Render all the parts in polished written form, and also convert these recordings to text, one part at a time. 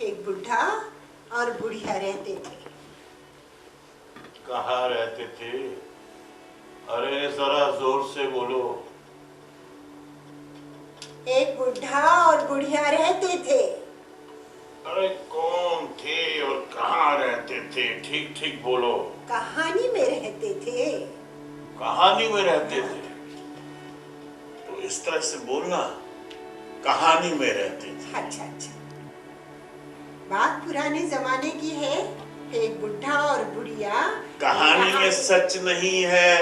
एक बुढ़ा और बुढ़िया रहते थे। कहाँ रहते थे? अरे जरा जोर से बोलो। एक बुढ़ा और बुढ़िया रहते थे। अरे कौन थे और कहाँ रहते थे? ठीक ठीक बोलो। कहानी में रहते थे। कहानी में रहते थे? तो इस तरह से बोलना, कहानी में रहते थे। अच्छा अच्छा, बात पुराने जमाने की है। एक बुढ़ा और बुढ़िया। कहानी में सच नहीं है।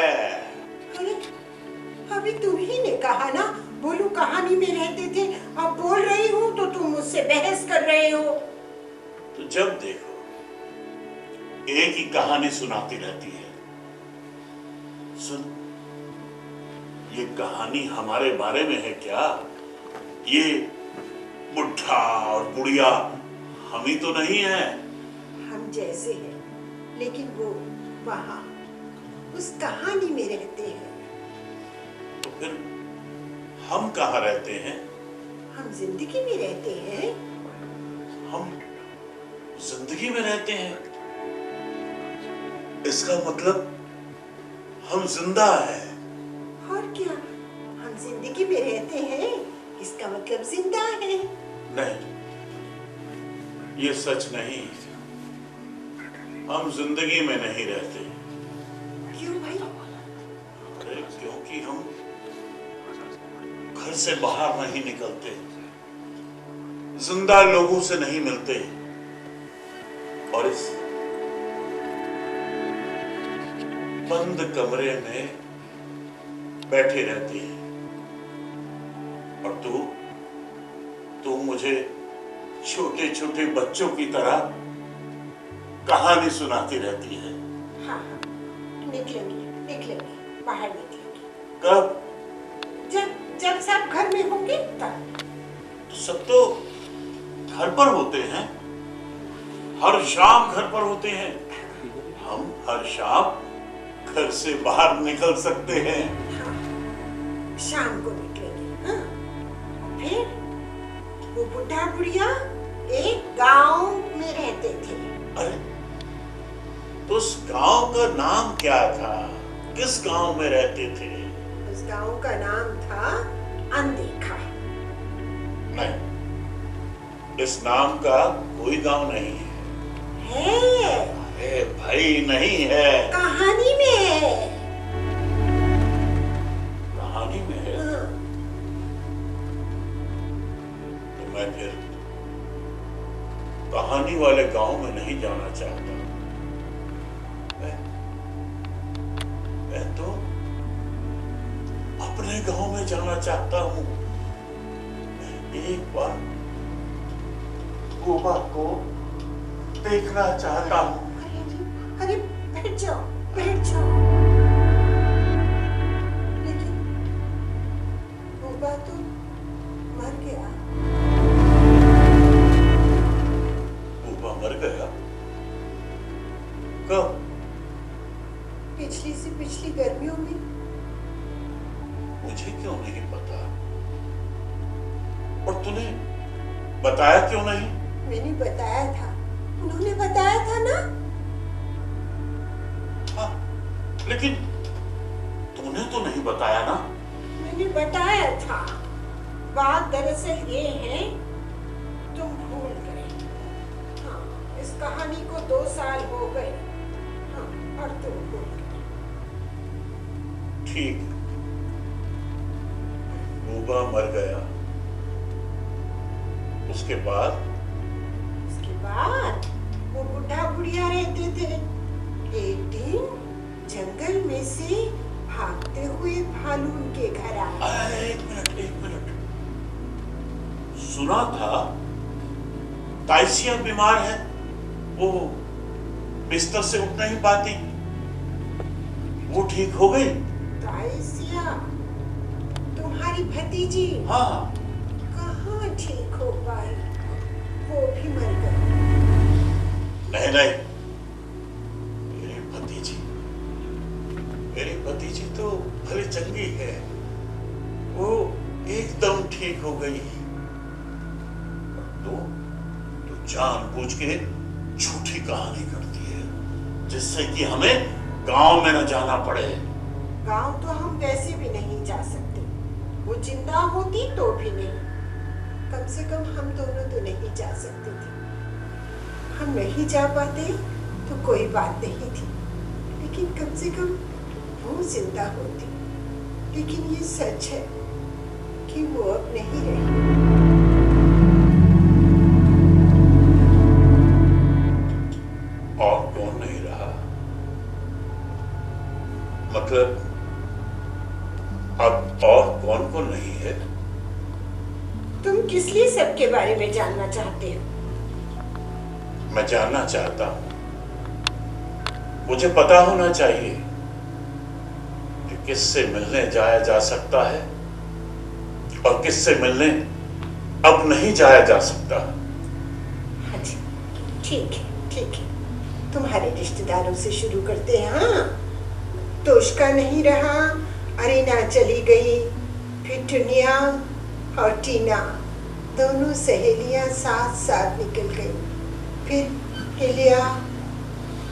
अरे अभी तुम ही ने कहा ना, बोलू कहानी में रहते थे। अब बोल रही हूँ तो तुम मुझसे बहस कर रहे हो। तो जब देखो एक ही कहानी सुनाती रहती है। सुन, ये कहानी हमारे बारे में है क्या? ये बुढ़ा और बुढ़िया हम ही तो नहीं है। हम जैसे हैं, लेकिन वो वहाँ उस कहानी में रहते हैं। तो फिर हम कहाँ रहते हैं? हम जिंदगी में रहते हैं। हम जिंदगी में रहते हैं, इसका मतलब हम जिंदा है। और क्या, हम जिंदगी में रहते हैं, इसका मतलब जिंदा है। नहीं, ये सच नहीं। हम जिंदगी में नहीं रहते। क्यों भाई? अरे क्योंकि हम घर से बाहर नहीं निकलते, जिंदा लोगों से नहीं मिलते, और इस बंद कमरे में बैठे रहते हैं। और तू मुझे छोटे छोटे बच्चों की तरह कहानी सुनाती रहती है। हाँ हाँ, निकलेंगे बाहर निकलेंगे। कब? जब सब घर में होंगे तब। तो सब तो घर पर होते हैं, हर शाम घर पर होते हैं। हम हर शाम घर से बाहर निकल सकते हैं। हाँ, शाम को निकलेंगे। हाँ, फिर वो बुढ़ा बुढ़िया एक गांव में रहते थे। अरे तो उस गांव का नाम क्या था? किस गांव में रहते थे? उस गांव का नाम था अनदेखा। नहीं, इस नाम का कोई गांव नहीं है। है? अरे भाई नहीं है। कहानी में है। कहानी में है? हाँ। तो मैं फिर कहानी वाले गांव में नहीं जाना चाहता। मैं तो अपने गांव में जाना चाहता हूं। एक बार गोबा को देखना चाहता हूं। अरे बैठ जाओ। लेकिन गोबा तो मर गया। गोबा मर गया? कब? पिछली से पिछली गर्मियों में। मुझे क्यों नहीं पता? और तूने बताया क्यों नहीं? मैंने बताया था, उन्होंने बताया था ना। हाँ, लेकिन तूने तो नहीं बताया ना। मैंने बताया था। बात दरअसल ये है, तुम भूल गए। हाँ, इस कहानी को 2 साल हो गए। हाँ, और तुम भूल गए। ठीक, गोबा मर गया। उसके बाद वो बुढ़ा बुढ़िया रहते थे। एक दिन जंगल में से भागते हुए भालू उनके घर आया। एक मिनट, सुना था ताइसिया बीमार है, वो बिस्तर से उठ नहीं पाती, वो ठीक हो गई? ताइसिया तुम्हारी भतीजी? हाँ। कहाँ ठीक हो पाई, वो भी मर गई। नहीं, मेरी भतीजी तो भले चंगी है, एकदम ठीक हो गई। तो जानबूझ के झूठी कहानी करती है जिससे कि हमें गांव में न जाना पड़े। गांव तो हम वैसे भी नहीं जा सकते, वो जिंदा होती तो भी नहीं। कम से कम हम दोनों तो नहीं जा सकते थे। हम नहीं जा पाते तो कोई बात नहीं थी, लेकिन कम से कम वो जिंदा होती। लेकिन ये सच है कि वो अब नहीं रही। और कौन नहीं रहा? मतलब अब और कौन कौन नहीं है? तुम किस लिए सबके बारे में जानना चाहते हो? मैं जानना चाहता हूं, मुझे पता होना चाहिए कि किससे मिलने जाया जा सकता है और किससे मिलने अब नहीं जाया जा सकता। हाँ जी, ठीक है ठीक है, तुम्हारे रिश्तेदारों से शुरू करते हैं। हाँ, तोष्का नहीं रहा, अरीना चली गई, फिर टुनिया और टीना दोनों सहेलियां साथ साथ निकल गई। फिर हिलिया,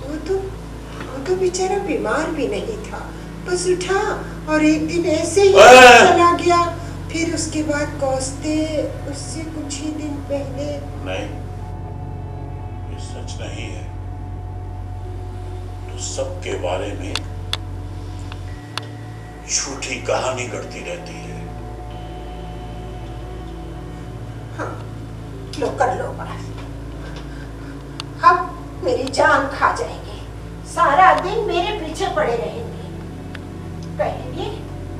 वो तो बेचारा बीमार भी नहीं था, बस उठा और एक दिन ऐसे ही चला गया। फिर उसके बाद कौस्ते उससे कुछ ही दिन पहले। नहीं, ये सच नहीं है। तो सबके बारे में झूठी कहानी करती रहती है। हाँ, लो कर लो बात। अब मेरी जान खा जाएंगे, सारा दिन मेरे पीछे पड़े रहेंगे, कहेंगे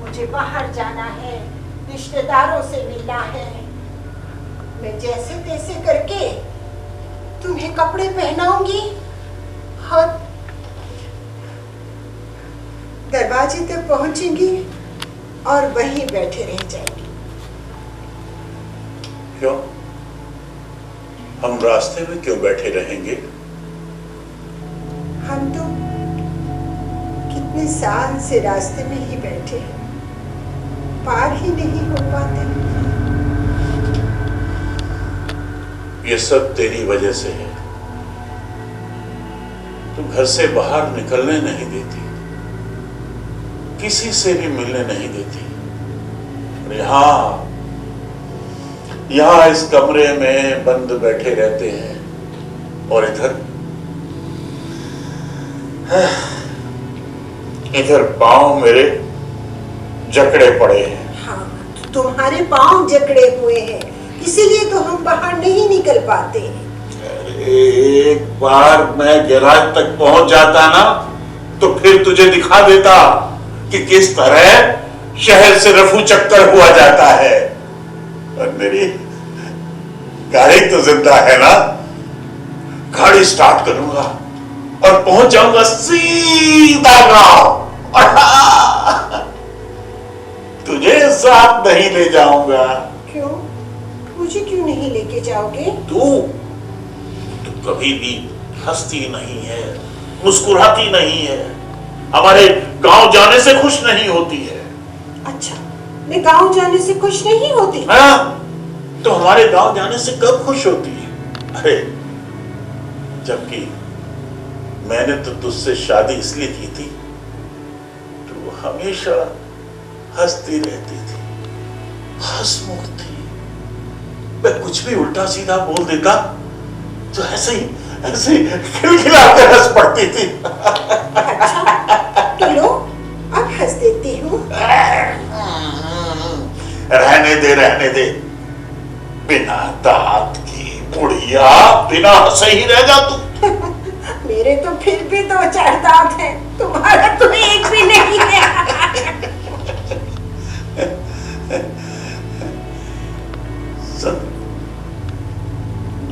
मुझे बाहर जाना है, रिश्तेदारों से मिलना है। मैं जैसे तैसे करके तुम्हें कपड़े पहनाऊंगी और दरवाजे तक पहुंचेंगी और वहीं बैठे रह जाएंगी। क्यों? हम रास्ते में क्यों बैठे रहेंगे? हम तो कितने साल से रास्ते में ही बैठे हैं, पार ही नहीं हो पाते। ये सब तेरी वजह से है। तू घर से बाहर निकलने नहीं देती, किसी से भी मिलने नहीं देती। यहाँ इस कमरे में बंद बैठे रहते हैं और इधर पांव मेरे जकड़े पड़े हैं। हाँ, तो तुम्हारे पांव जकड़े हुए हैं, इसीलिए तो हम बाहर नहीं निकल पाते। एक बार मैं गैराज तक पहुंच जाता ना, तो फिर तुझे दिखा देता कि किस तरह शहर से रफू चक्कर हुआ जाता है। और मेरी गाड़ी तो जिंदा है ना, गाड़ी स्टार्ट करूंगा और पहुंच जाऊंगा सीधा गांव। तुझे साथ नहीं ले जाऊंगा। क्यों? मुझे क्यों नहीं लेके जाओगे? तू कभी भी हंसती नहीं है, मुस्कुराती नहीं है, हमारे गांव जाने से खुश नहीं होती है। अच्छा, मैं गांव जाने से खुश नहीं होती? हाँ, तो हमारे गांव जाने से कब खुश होती है? अरे, जबकि मैंने तो तुझसे शादी इसलिए की थी, तो हमेशा हंसती रहती थी, हंसमुख थी। मैं कुछ भी उल्टा सीधा बोल देता तो ऐसे ही खिलखिलाते हंस पड़ती थी। अच्छा, तो लो, अब हंस देती हूँ। रहने दे, बिना दांत की बुढ़िया, बिना हंसे ही रह जा तू। मेरे तो फिर भी 2-4 दांत हैं, तुम्हारा तो एक भी नहीं है।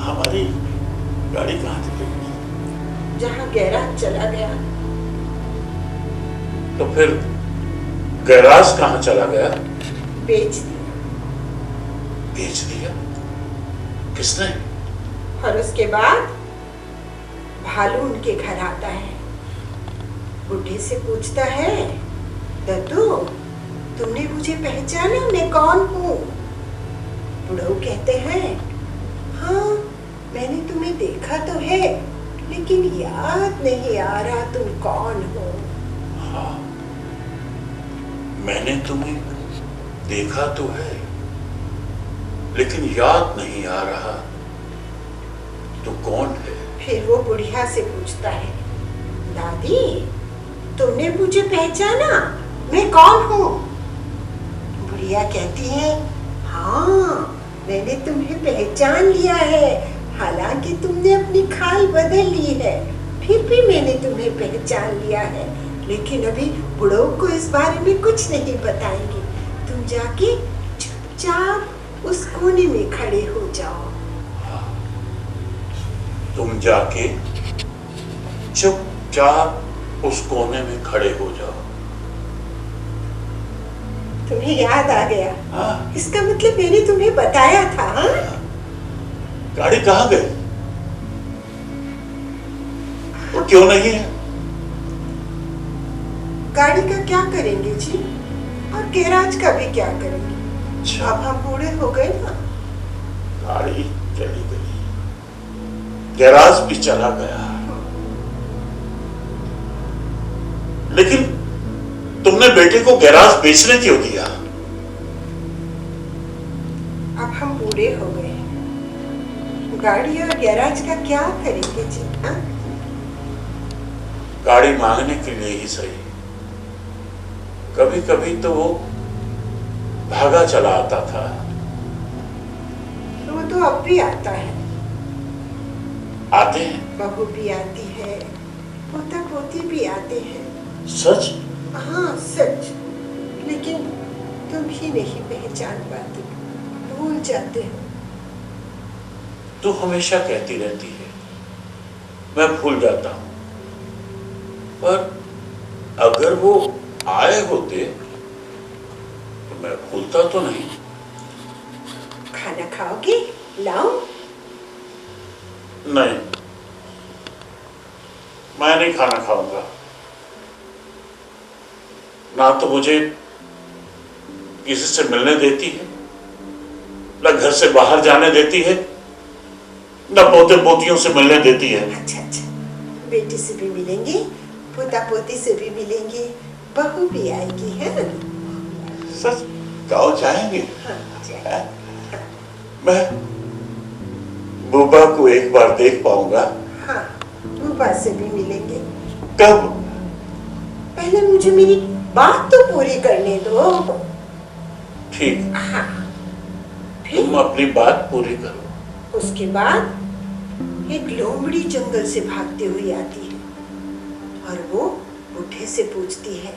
हमारी गाड़ी कहाँ चली? जहाँ गैराज चला गया। तो फिर गैराज कहाँ चला गया? बेच दिया। बेच दिया? किसने? और उसके बाद भालू उनके घर आता है, बुढ़े से पूछता है, दद्दू तुमने मुझे पहचाना, मैं कौन हूँ? बुढ़ऊ कहते हैं, हाँ मैंने तुम्हें देखा तो है, लेकिन याद नहीं आ रहा तुम कौन हो। हाँ, मैंने तुम्हें देखा तो है, लेकिन याद नहीं आ रहा तो कौन है। फिर वो बुढ़िया से पूछता है, दादी तुमने मुझे पहचाना, मैं कौन हूँ? बुढ़िया कहती है, हाँ मैंने तुम्हें पहचान लिया है, हालांकि तुमने अपनी खाल बदल ली है, फिर भी मैंने तुम्हें पहचान लिया है। लेकिन अभी बुढ़ऊ को इस बारे में कुछ नहीं बताएंगे, तुम जाके चुपचाप उस कोने में खड़े हो जाओ। तुम जाके चुपचाप उस कोने में खड़े हो जाओ। तुम्हें याद आ गया? हाँ। इसका मतलब मैंने तुम्हें बताया था। हाँ? गाड़ी कहाँ गई? वो क्यों नहीं है? गाड़ी का क्या करेंगे जी, और गैराज का भी क्या करेंगे? अच्छा। अब हम बूढ़े हो गए ना। गाड़ी चली गई, गैराज भी चला गया, लेकिन तुमने बेटे को गैराज बेचने क्यों दिया? अब हम बूढ़े हो गए, गाड़ी और गैराज का क्या करेंगे जी? हाँ? गाड़ी मांगने के लिए ही सही, कभी कभी तो वो भागा चला आता था। वो तो अब भी आता है। आते हैं? बहू भी आती है, पोता पोती भी आते हैं। सच? हाँ सच, लेकिन तुम ही नहीं पहचान पाते, भूल जाते हो। तू हमेशा कहती रहती है मैं भूल जाता हूं, पर अगर वो आए होते तो मैं भूलता तो नहीं। खाना खाओगे? लाओ? नहीं, मैं नहीं खाना खाऊंगा। ना तो मुझे किसी से मिलने देती है, ना घर से बाहर जाने देती है, ना पोते पोतियों से मिलने देती है। अच्छा अच्छा, बेटी से भी मिलेंगे, पोता पोती से भी मिलेंगे, बहू भी आएगी, है ना? सच? गाँव जाएंगे? हाँ, मैं बुबा को एक बार देख पाऊंगा? हाँ, बुबा से भी मिलेंगे। कब? पहले मुझे मेरी बात तो पूरी करने दो। ठीक। हाँ, तुम अपनी बात पूरी करो। उसके बाद एक लोमड़ी जंगल से भागते हुए आती है और वो बूढ़े से पूछती है,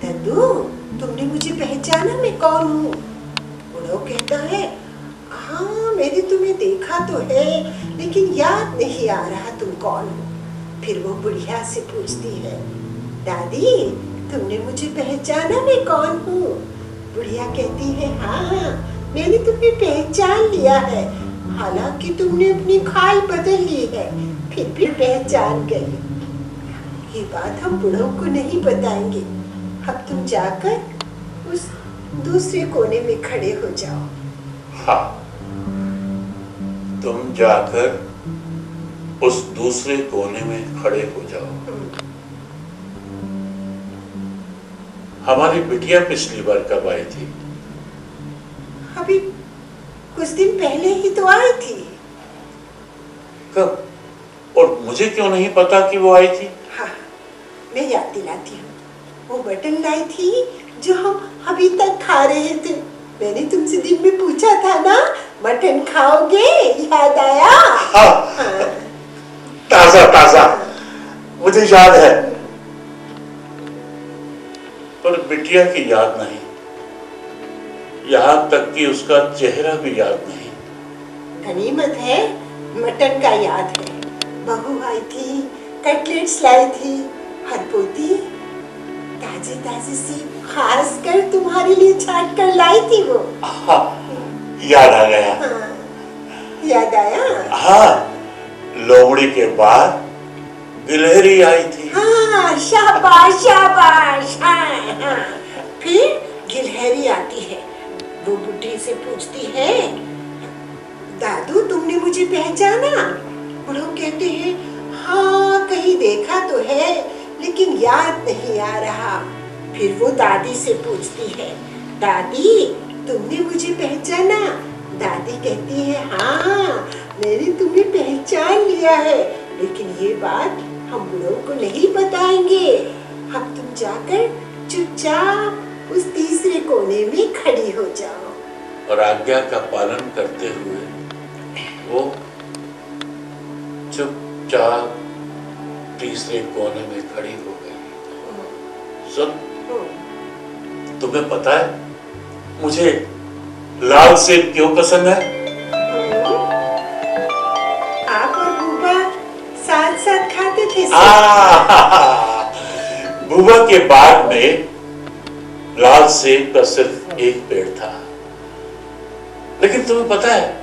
दद्दू तुमने मुझे पहचाना मैं कौन हूँ? बूढ़ा कहता है, हाँ मैंने तुम्हें देखा तो है, लेकिन याद नहीं आ रहा तुम कौन हो। फिर वो बुढ़िया से पूछती है, दादी तुमने मुझे पहचाना मैं कौन हूँ? बुढ़िया कहती है, हाँ मैंने तुम्हें पहचान लिया है, हालांकि तुमने अपनी खाल बदल ली है, फिर भी पहचान गई। ये बात हम बूढ़ों को नहीं बताएंगे, अब तुम जाकर उस दूसरे कोने में खड़े हो जाओ। हाँ, तुम जाकर उस दूसरे कोने में खड़े हो जाओ। हमारी बिटिया पिछली बार कब आई थी? अभी कुछ दिन पहले ही तो आई थी। कब? और मुझे क्यों नहीं पता कि वो आई थी? हाँ, मैं याद दिलाती हूँ, वो बटन लाई थी जो हम अभी तक खा रहे थे। मैंने तुमसे दिन में पूछा था ना, मटन खाओगे? याद आया? हाँ, हाँ। ताजा ताजा, मुझे याद है, पर बिटिया की याद नहीं, यहाँ तक कि उसका चेहरा भी याद नहीं। गनीमत है, मटन का याद है। बहू आई थी, कटलेट्स लाई थी, और पोती ताजे ताजे सी खास कर तुम्हारे लिए छाट कर लाई थी वो। हाँ, याद आ गया। हाँ, याद आया? हाँ, लोमड़ी के बाद गिलहरी आई थी। हाँ, शाबाश शाबाश। हाँ, हाँ। फिर गिलहरी आती है, वो बुढ़ी से पूछती है, दादू तुमने मुझे पहचाना? और वो कहते हैं हाँ कहीं देखा तो है लेकिन याद नहीं आ रहा। फिर वो दादी से पूछती है, दादी तुमने मुझे पहचाना? दादी कहती है हाँ मैंने तुम्हें पहचान लिया है, लेकिन ये बात हम लोगों को नहीं बताएंगे। अब तुम जाकर चुपचाप उस तीसरे कोने में खड़ी हो जाओ। और आज्ञा का पालन करते हुए वो चुपचाप तीसरे कोने में खड़ी हो गई। सुन, तुम्हें पता है मुझे लाल सेब क्यों पसंद है? आप और बुआ साथ साथ खाते थे। बुआ के बाग में लाल सेब का सिर्फ एक पेड़ था, लेकिन तुम्हें पता है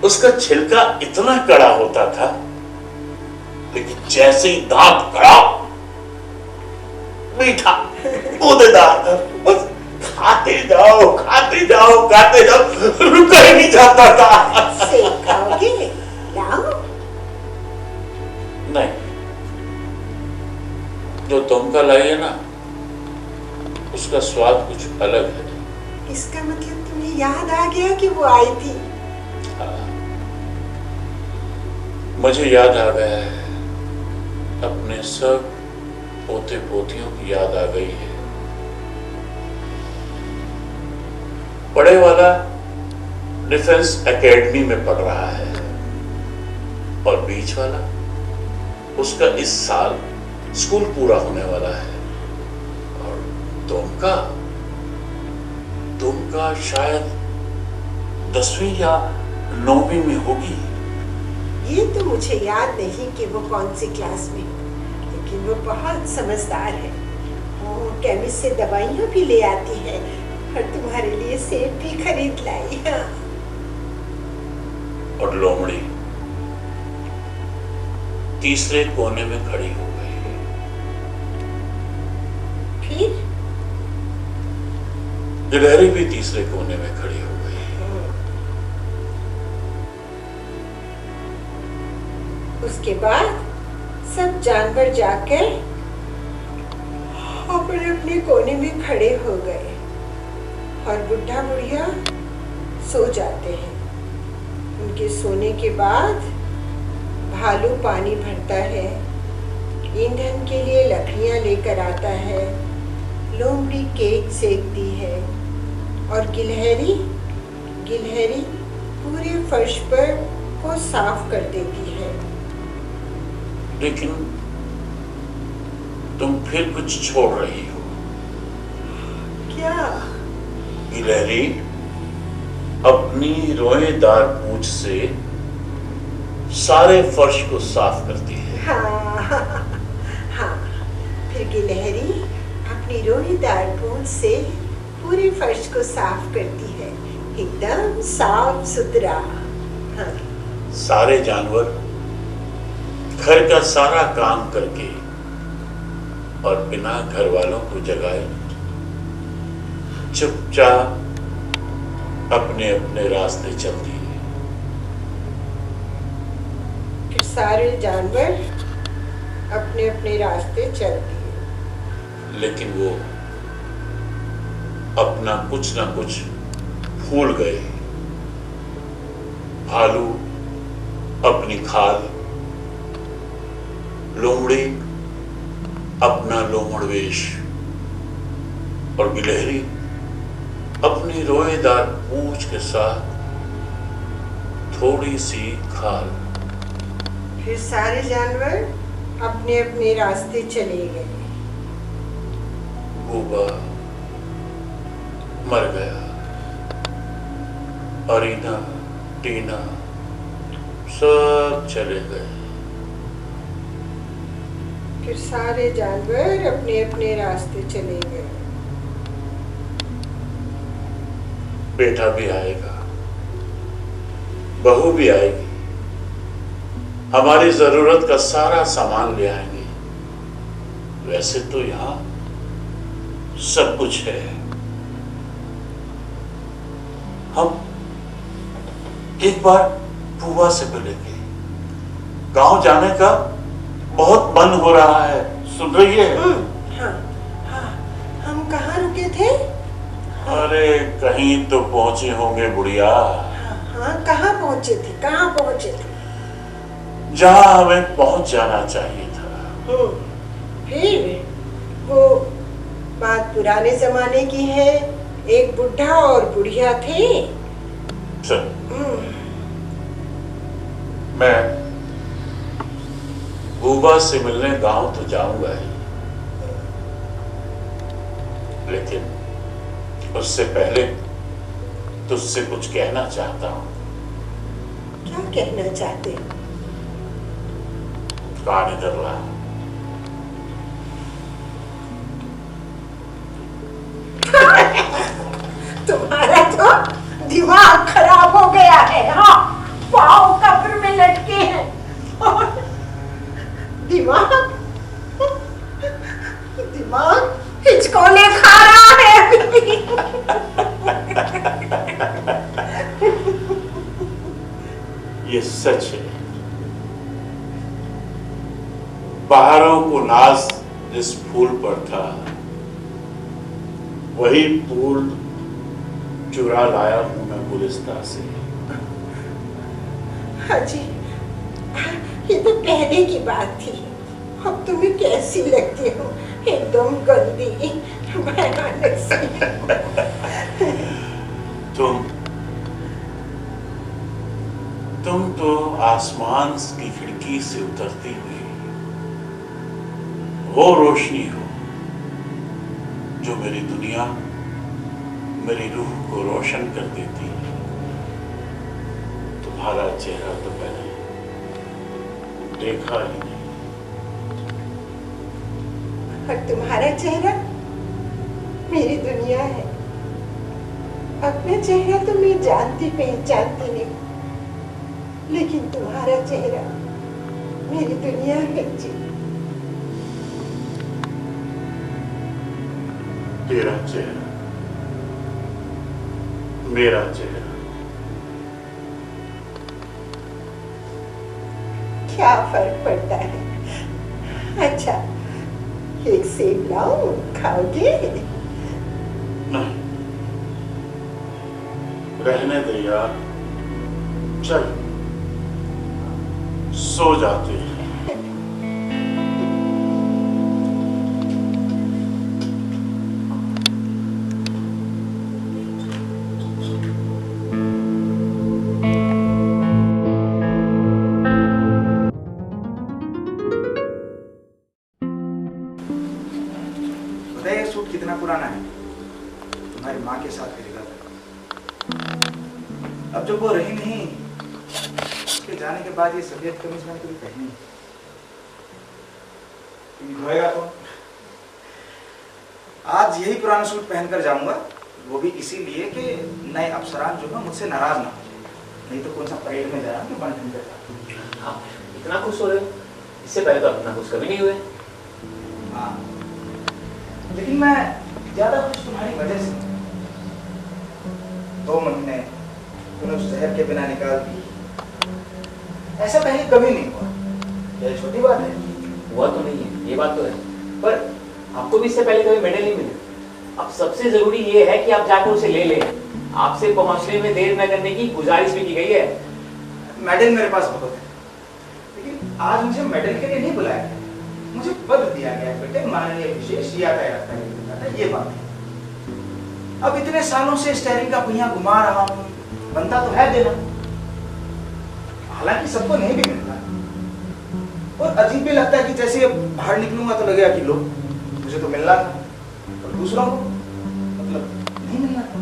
उसका छिलका इतना कड़ा होता था, लेकिन जैसे ही दांत कड़ा मीठा गूदेदार, बस खाते जाओ खाते जाओ खाते जाओ, रुका ही नहीं जाता था। सेब खाओगे? लाओ। नहीं, जो तुम का लाई है ना उसका स्वाद कुछ अलग है। इसका मतलब तुम्हें याद आ गया कि वो आई थी? हाँ, मुझे याद आ गया है, अपने सब पोते पोतियों की याद आ गई है। बड़े वाला डिफेंस एकेडमी में पढ़ रहा है और बीच वाला उसका इस साल स्कूल पूरा होने वाला है, और तुमका शायद 10वीं या 9वीं में होगी। ये तो मुझे याद नहीं कि वो कौन सी क्लास में, लेकिन वो बहुत समझदार है। वो केमिस्ट से दवाइयाँ भी ले आती है और तुम्हारे लिए सेब भी खरीद लाई। हाँ। और लोमड़ी तीसरे कोने में खड़ी हो गई। फिर गिलहरी भी तीसरे कोने में खड़ी हो गई। उसके बाद सब जानवर जाकर अपने अपने कोने में खड़े हो गए और बुढ़ा बुढ़िया सो जाते हैं। उनके सोने के बाद भालू पानी भरता है, ईंधन के लिए लकड़ियां लेकर आता है, लोमड़ी केक सेकती है और गिलहरी पूरे फर्श पर को साफ कर देती है। लेकिन तुम फिर कुछ छोड़ रही हो। क्या? गिलहरी अपनी रोएदार पूंछ से सारे फर्श को साफ करती है। हाँ, फिर गिलहरी अपनी रोएदार पूंछ से पूरे फर्श को साफ करती है, एकदम साफ सुथरा। हाँ। सारे जानवर घर का सारा काम करके और बिना घर वालों को जगाए चुपचाप अपने अपने रास्ते चलती है। फिर सारे जानवर अपने अपने रास्ते चलते हैं, लेकिन वो अपना कुछ ना कुछ भूल गए। भालू अपनी खाल, लोमड़ी अपना लोमड़ वेश और गिलहरी अपनी रोएदार पूंछ के साथ थोड़ी सी खाल। फिर सारे जानवर अपने अपने रास्ते चले गए। बूबा मर गया, अरीना टीना सब चले गए। फिर सारे जानवर अपने अपने रास्ते चले गए। बेटा भी आएगा, बहू भी आएगी, हमारी जरूरत का सारा सामान ले आएंगे। वैसे तो यहां सब कुछ है। हम एक बार बुआ से मिलेंगे। गांव जाने का बहुत मन हो रहा है, सुन रही है? हाँ, हाँ, हम कहाँ रुके थे? अरे कहीं तो पहुंचे होंगे बुढ़िया। हाँ, कहाँ पहुंचे थे? कहाँ पहुंचे थे? जहां हमें पहुंच जाना चाहिए था। फिर वो बात पुराने जमाने की है, एक बुढ़ा और बुढ़िया थे। चल, मैं बूबा से मिलने गांव तो जाऊंगा ही, लेकिन उससे पहले तुझसे कुछ कहना चाहता हूं। क्या कहना चाहते हो? कान इधर ला। तुम्हारा तो दिमाग खराब हो गया है। हाँ, पाँव कब्र में लटके हैं और दिमाग दिमाग हिचकोले खा रहा है अभी भी। ये सच है। बाहरों को नाज जिस फूल पर था, वही फूल चुरा लाया हूं मैं गुलिस्तान से। हाजी, ये तो पहले की बात थी। अब तुम्हें कैसी लगती हो? एकदम गंदी, भयानक सी। तुम तो आसमान की खिड़की से उतरती हुई वो रोशनी हो जो मेरी दुनिया, मेरी रूह को रोशन कर देती है। तुम्हारा चेहरा तो मैंने देखा ही नहीं। और तुम्हारा चेहरा मेरी दुनिया है। अपना चेहरा तो मैं जानती पहचानती नहीं, लेकिन तुम्हारा चेहरा मेरी दुनिया है जी। तेरा चेहरा मेरा चेहरा, क्या फर्क पड़ता है? अच्छा, एक सेब लाऊं, खाओगे? नहीं, रहने दे यार। चल, सो जाते हैं। बताइए, सूट कितना पुराना है? तुम्हारी माँ के साथ खरीदा था। अब जब वो रही नहीं, उसके जाने के बाद ये सफेद कमीज मैंने कभी पहनी नहीं। धोएगा कौन? आज यही पुराना सूट पहनकर जाऊंगा, वो भी इसीलिए कि नए अफसरान जो है मुझसे नाराज ना हो जाए। नहीं तो कौन सा परेड में जा रहा हूँ कि बन ठन कर। आप इतना खुश हो रहे हो? इससे पहले तो आप इतना खुश कभी नहीं हुए। हाँ, लेकिन मैं ज्यादा खुश तुम्हारी वजह से। 2 महीने तूने उस जहर के बिना निकाल दी, ऐसा पहले कभी नहीं हुआ। यह छोटी बात है। हुआ तो नहीं है, ये बात तो है, पर आपको भी इससे पहले कभी मेडल नहीं मिले। अब सबसे जरूरी ये है कि आप जाकर उसे ले लें। आपसे पहुंचने में देर न करने की गुजारिश भी की गई है। मेडल मेरे पास बहुत है, लेकिन आज मुझे मेडल के लिए नहीं बुलाया गया, मुझे पद दिया गया। बेटे, माननीय विशेष यातायात का ये बात है। अब इतने सालों से स्टीयरिंग का पहिया घुमा रहा हूं, बनता तो है देना। हालांकि सबको नहीं भी मिलता, और अजीब भी लगता है कि जैसे बाहर निकलूंगा तो लगेगा कि लो, मुझे तो मिलना था, और दूसरों को मतलब नहीं मिलना था।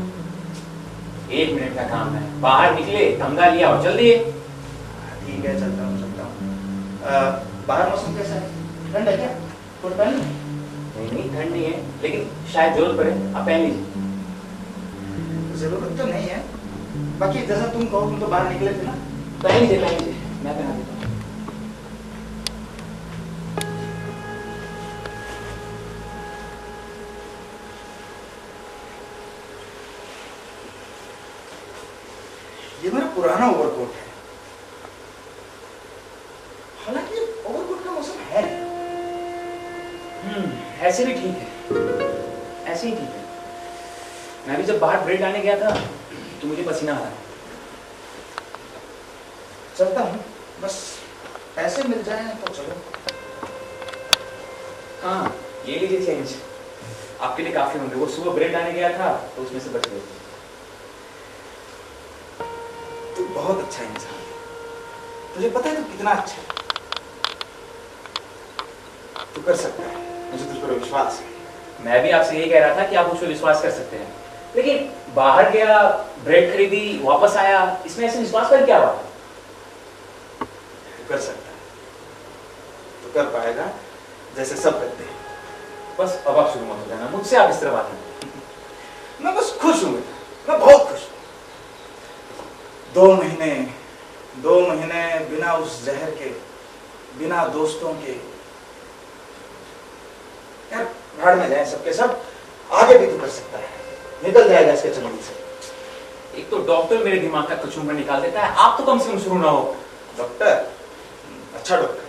1 मिनट का काम है, बाहर निकले, तमगा लिया और चल दिए। ठीक है, चलता हूँ। बाहर मौसम कैसा है? ठंड है क्या? कोट पहन लूं? नहीं, ठंड नहीं है, लेकिन शायद जरूरत पड़े, आप पहन लीजिए। जरूरत तो नहीं है, बाकी जैसा तुम कहो, तुम तो बाहर निकले थे ना। पहन लीजिए, मैं पहना देता हूँ। ये मेरा पुराना ओवरकोट है, हालांकि ओवरकोट का मौसम है नहीं। ऐसे भी ठीक है, ऐसे ही ठीक है। मैं भी जब बाहर ब्रेड लाने गया था तो मुझे पसीना आ रहा है। चलता हूँ, बस पैसे मिल जाए तो चलो। हाँ, ये लीजिए चेंज, आपके लिए काफी होंगे। वो सुबह ब्रेड लाने गया था तो उसमें से बच गए। तू बहुत अच्छा इंसान है, तुझे पता है तू कितना अच्छा है। तू कर सकता है, मुझे तुझ पर विश्वास है। मैं भी आपसे यही कह रहा था कि आप मुझ पर विश्वास कर सकते हैं, लेकिन बाहर गया, ब्रेड खरीदी, वापस आया, इसमें ऐसे विश्वास पर क्या हुआ? तू कर सकता है, तू कर पाएगा जैसे सब करते हैं। बस अब आप शुरू मत हो जाना, मुझसे आप इस तरह बात नहीं। मैं बस खुश हूँ बेटा, मैं बहुत खुश हूँ। 2 महीने बिना उस जहर के, बिना दोस्तों के। यार भाड़ में जाए सबके सब, आगे भी तू कर सकता है, निकल जाएगा इसके चंगुल से। एक तो डॉक्टर मेरे दिमाग का कचूमर निकाल देता है, आप तो कम से कम शुरू ना हो। डॉक्टर? अच्छा डॉक्टर?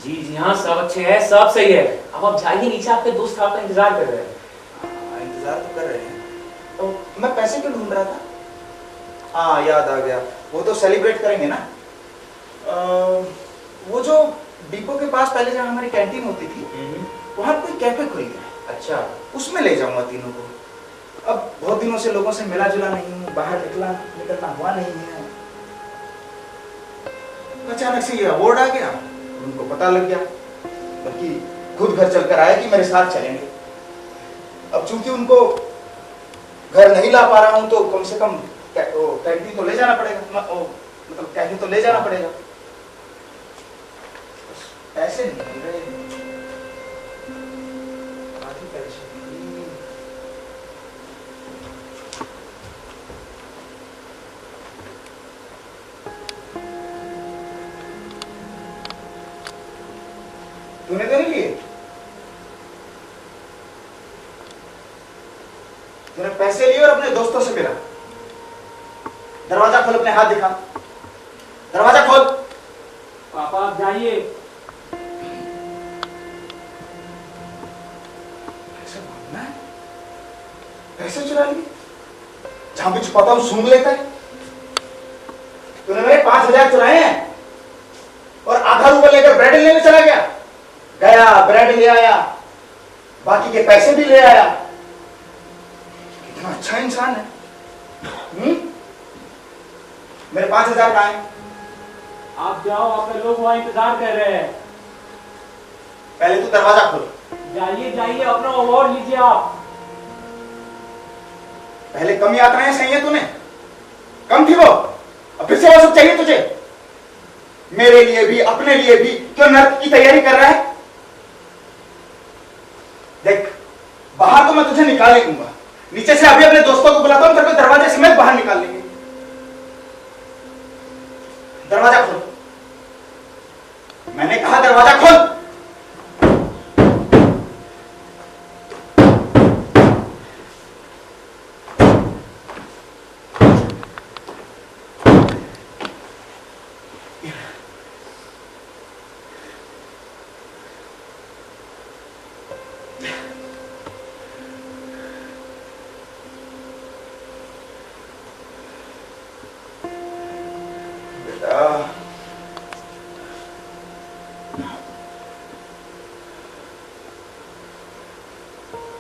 जी जी हाँ, सब अच्छे हैं, सब सही है। अब आप जाइए नीचे, आपके दोस्त आपका इंतजार कर रहे हैं। इंतजार तो कर रहे हैं। तो मैं पैसे क्यों ढूंढ रहा था? हाँ याद आ गया, वो तो सेलिब्रेट करेंगे ना। वो जो डिपो के पास पहले जहाँ हमारी कैंटीन होती थी, वहाँ कोई कैफे खुल गया। अच्छा, उसमें ले जाऊंगा तीनों को। अब बहुत दिनों से लोगों से मिला जुला नहीं हूँ, बाहर निकलना हुआ नहीं है। अचानक से ये अवार्ड आ गया, उनको पता लग गया, बल्कि खुद घर चलकर आए कि मेरे साथ चलेंगे। अब चूंकि उनको घर नहीं ला पा रहा हूं तो कम से कम कैंटीन तो ले जाना पड़ेगा, मतलब कैफे तो ले जाना पड़ेगा। पैसे नहीं मिल रहे, आधी परेशानी। तूने तो नहीं लिए? तूने पैसे लिए और अपने दोस्तों से मिला। दरवाजा खोल, अपने हाथ दिखा, दरवाजा खोल। पापा आप जाइए। पैसे मांगना है? पैसे चुरा लिए? जहां भी छुपाता हूं सूंघ लेता है। तूने मेरे 5,000 चुराए हैं और आधा रुपया लेकर ब्रेड लेने चला गया। गया, ब्रेड ले आया, बाकी के पैसे भी ले आया। कितना अच्छा इंसान है। मेरे 5,000 कहाँ हैं? आप जाओ, आपके लोग वहां इंतजार कर रहे हैं। पहले तू दरवाजा खोल। जाइए जाइए, अपना अवार्ड लीजिए आप। पहले कम यात्राएं सही है तूने, कम थी वो, अब फिर से वो सब चाहिए तुझे। मेरे लिए भी, अपने लिए भी क्यों नर्क की तैयारी कर रहा है? देख, बाहर तो मैं तुझे निकाल ही दूंगा, नीचे से अभी अपने दोस्तों को बुलाता हूं, तेरे को दरवाजे समेत बाहर निकाल लेंगे। दरवाजा खोल, मैंने कहा दरवाजा खोल।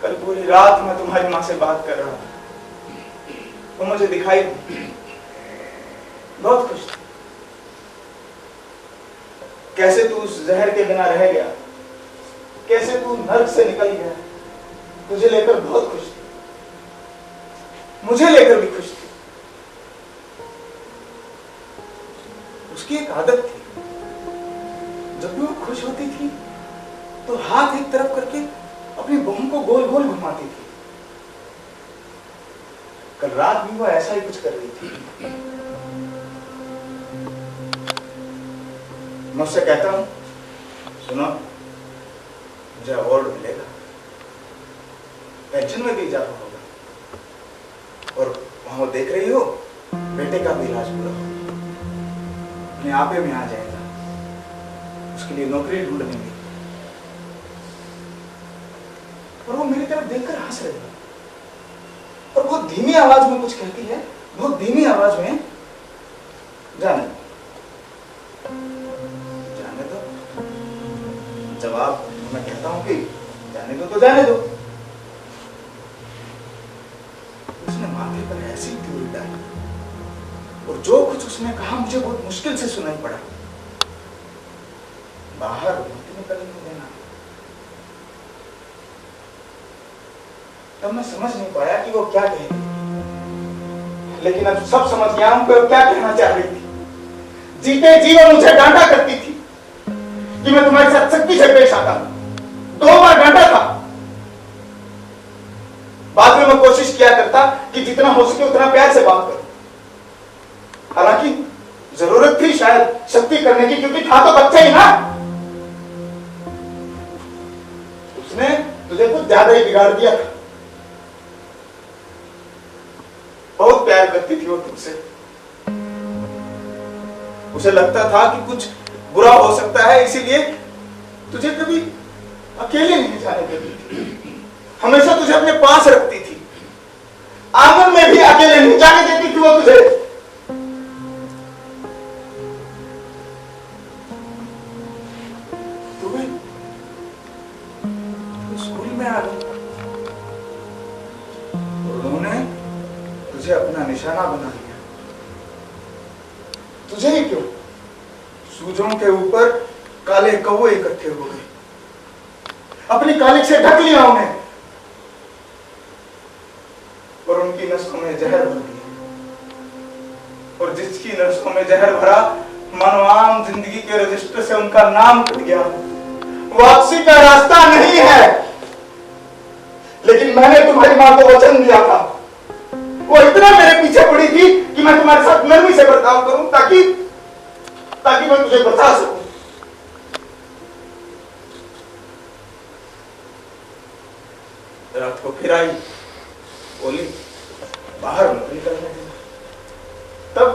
कल पूरी रात मैं तुम्हारी मां से बात कर रहा था, वो मुझे दिखाई बहुत खुश थी। कैसे तू उस जहर के बिना रह गया, कैसे तू नर्क से निकल गया, तुझे लेकर बहुत खुश थी, मुझे लेकर भी खुश थी। उसकी एक आदत थी, जब भी वो खुश होती थी तो हाथ एक तरफ करके अपनी बहू को गोल गोल घुमाती थी। कल रात भी वो ऐसा ही कुछ कर रही थी। मैं उससे कहता हूं, सुनो, मुझे अवार्ड मिलेगा, पेंशन में भी इजाफा होगा, और वहां वो देख रही हो, बेटे का भी इलाज पूरा होगा, अपने आपे में आ जाएगा। उसके लिए नौकरी ढूंढने में, और वो मेरी तरफ देखकर हंस रही है और बहुत धीमी आवाज में कुछ कहती है, बहुत धीमी आवाज में, जाने जाने दो। जवाब मैं कहता हूं कि जाने दो तो जाने दो। उसने माथे पर ऐसी त्योरी डाली और जो कुछ उसने कहा मुझे बहुत मुश्किल से सुनाई पड़ा। बाहर मत निकलने देना। तब मैं समझ नहीं पाया कि वो क्या कह रही, लेकिन अब सब समझ गया हूं कि वो क्या कहना चाह रही थी। जीते जी वो मुझे डांटा करती थी कि मैं तुम्हारे साथ सख्ती से पेश आता। 2 बार डांटा था। बाद में मैं कोशिश किया करता कि जितना हो सके उतना प्यार से बात करूं। हालांकि जरूरत थी शायद सख्ती करने की, क्योंकि था तो बच्चा ही ना। उसने तुझे कुछ ज्यादा ही बिगाड़ दिया था। बहुत प्यार करती थी वो तुझसे। उसे लगता था कि कुछ बुरा हो सकता है, इसीलिए तुझे कभी अकेले नहीं जाने देती थी। हमेशा तुझे अपने पास रखती थी। आंगन में भी अकेले नहीं जाने देती थी वो तुझे। तू स्कूल में आ गई, उन्होंने तुझे अपना निशाना बना लिया। तुझे ही क्यों, सूजों के ऊपर काले कौवे इकट्ठे हो गए। अपनी कालिक से ढक लिया उन्हें और उनकी नसों में जहर भर दिया। और जिसकी नसों में जहर भरा, मानो आम जिंदगी के रजिस्टर से उनका नाम कट गया। वापसी का रास्ता नहीं है। लेकिन मैंने तुम्हारी मां को वचन दिया था, वो इतना मेरे पीछे पड़ी थी कि मैं तुम्हारे साथ नरमी से बर्ताव करूं ताकि मैं तुझे बचा सकूं। रात को फिर आई, बोली बाहर मत निकलने देना। तब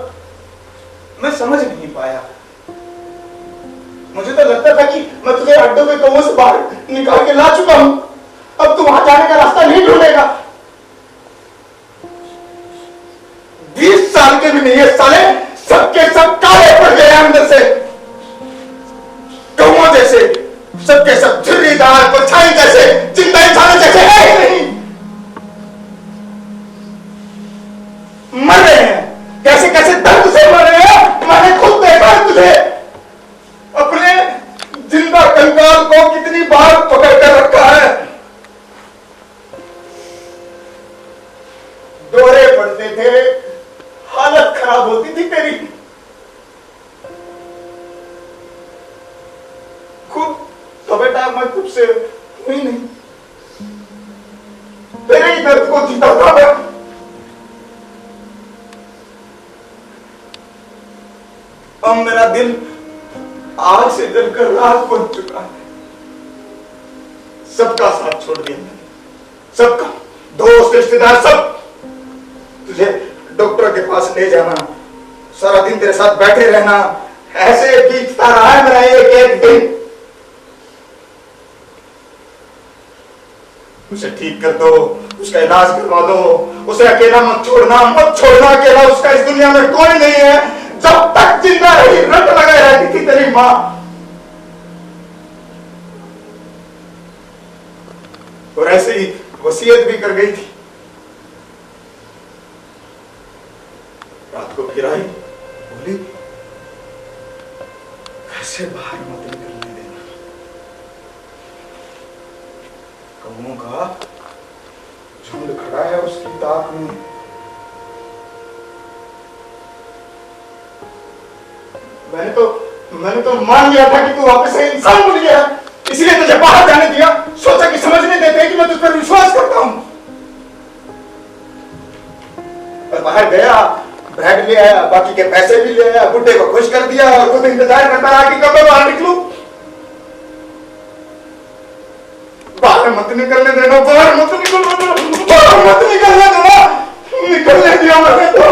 मैं समझ नहीं पाया। मुझे तो लगता था कि मैं तुझे अड्डों में कौवों से बाहर निकाल के ला चुका हूं। अब तू वहां जाने का रास्ता नहीं ढूंढेगा। 20 साल के भी नहीं है साले, सबके सब काले पड़ गए अंदर से, कौवों जैसे। सबके सब झुर्रीदार परछाई जैसे, जिंदा इंसानों जैसे है ही नहीं। मर रहे हैं, कैसे कैसे दर्द से मर रहे हैं। मैंने खुद देखा है तुझे। अपने जिंदा कंकाल को कितनी बार पकड़ कर रखा है। दौरे पड़ते थे, हालत खराब होती थी तेरी। खुद तो बेटा मैं खुद से हुई नहीं, तेरे ही दर्द को जीता था मैं। अब मेरा दिल आग से जलकर राख बन चुका है। सबका साथ छोड़ दिया मैंने, सबका, दोस्त रिश्तेदार सब। तुझे डॉक्टर के पास ले जाना, सारा दिन तेरे साथ बैठे रहना, ऐसे बीतता रहा है मेरा एक एक दिन। उसे ठीक कर दो, उसका इलाज करवा दो, उसे अकेला मत छोड़ना अकेला। उसका इस दुनिया में कोई नहीं है। जब तक जिंदा रही रट लगाए रहती थी तेरी मां। और ऐसे ही वसीयत भी कर गई थी। रात को फिर आई, बोली ऐसे बाहर मत निकलने देना। कौवों का झुंड खड़ा है उसकी ताक में। मैंने तो मान लिया था कि तू वापस से इंसान बन गया, इसलिए तुझे बाहर जाने दिया। सोचा कि समझने देते कि मैं तुझ पर विश्वास करता हूं। और बाहर गया, बैग ले आया, बाकी के पैसे भी ले आया, बुड्ढे को खुश कर दिया और खुद इंतजार करता रहा कि कब मैं बाहर निकलूं। बाहर मत निकलने देना, बाहर मत निकलने देना, बाहर मत निकलने देना। निकलने दिया मैंने तो।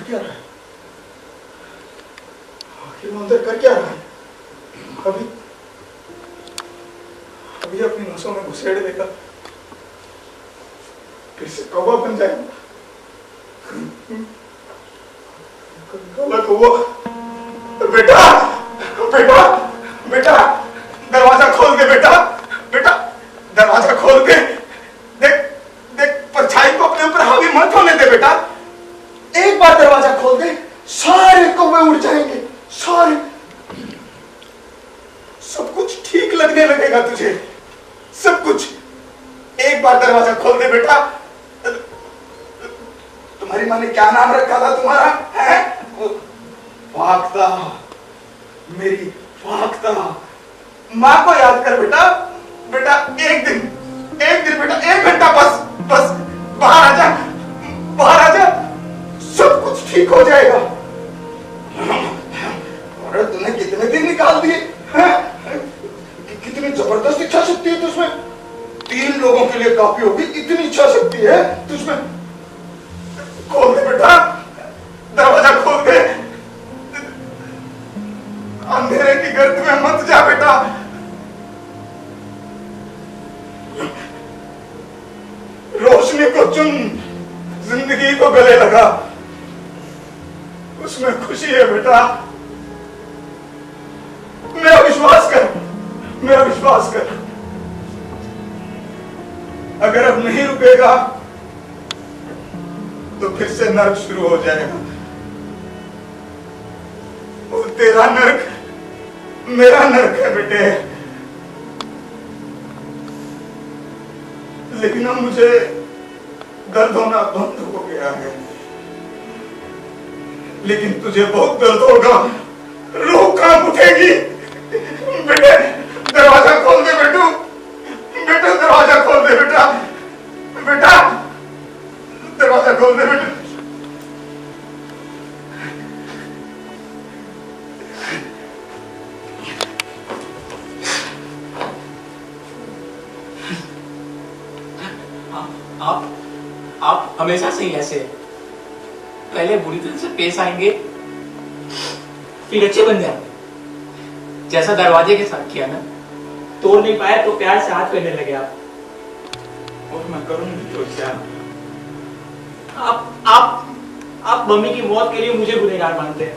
क्या रहा है? आखिर वो अंदर कर क्या रहा है? अभी अभी अपनी नसों में घुसेड़ देगा, फिर से कौवा बन जाएगा। गलत हुआ। बेटा बेटा बेटा, दरवाजा खोल दे बेटा, बेटा दरवाजा खोल दे। देख देख, परछाई को अपने ऊपर हावी मत होने दे बेटा। एक बार दरवाजा खोल दे, सारे कौवे उड़ जाएंगे, सारे। सब कुछ ठीक लगने लगेगा तुझे, सब कुछ। एक बार दरवाजा खोल दे बेटा। तुम्हारी माँ ने क्या नाम रखा था तुम्हारा, है? फाख्ता, मेरी फाख्ता। माँ को याद कर बेटा। बेटा एक दिन बेटा, 1 घंटा बस बाहर आ जा, बाहर आ जा, सब कुछ ठीक हो जाएगा। अरे तूने कितने दिन निकाल दिए, कितनी जबरदस्त इच्छा शक्ति है तुझमें। 3 लोगों के लिए काफी होगी, इतनी इच्छा शक्ति है तुझमें। खोल दे बेटा, दरवाजा खोल दे। अंधेरे की गर्त में मत जा बेटा। रोशनी को चुन, जिंदगी को गले लगा, उसमें खुशी है बेटा। मेरा विश्वास कर, मेरा विश्वास कर। अगर अब नहीं रुकेगा तो फिर से नर्क शुरू हो जाएगा। और तेरा नर्क मेरा नर्क है बेटे। लेकिन अब मुझे दर्द होना बंद हो गया है, लेकिन तुझे बहुत दर्द होगा, रूह कांप उठेगी। बेटे दरवाजा खोल दे बेटू, बेटा दरवाजा खोल दे बेटा, बेटा दरवाजा खोल दे बेटा। आप हमेशा से ही ऐसे हैं। पहले बुरी तरह से पेश आएंगे, फिर अच्छे बन जाएंगे। जैसा दरवाजे के साथ किया ना, तोड़ नहीं पाए तो प्यार से हाथ करने लगे आप। और मैं करूंगी तो क्या? आप मम्मी की मौत के लिए मुझे गुनहगार मानते हैं,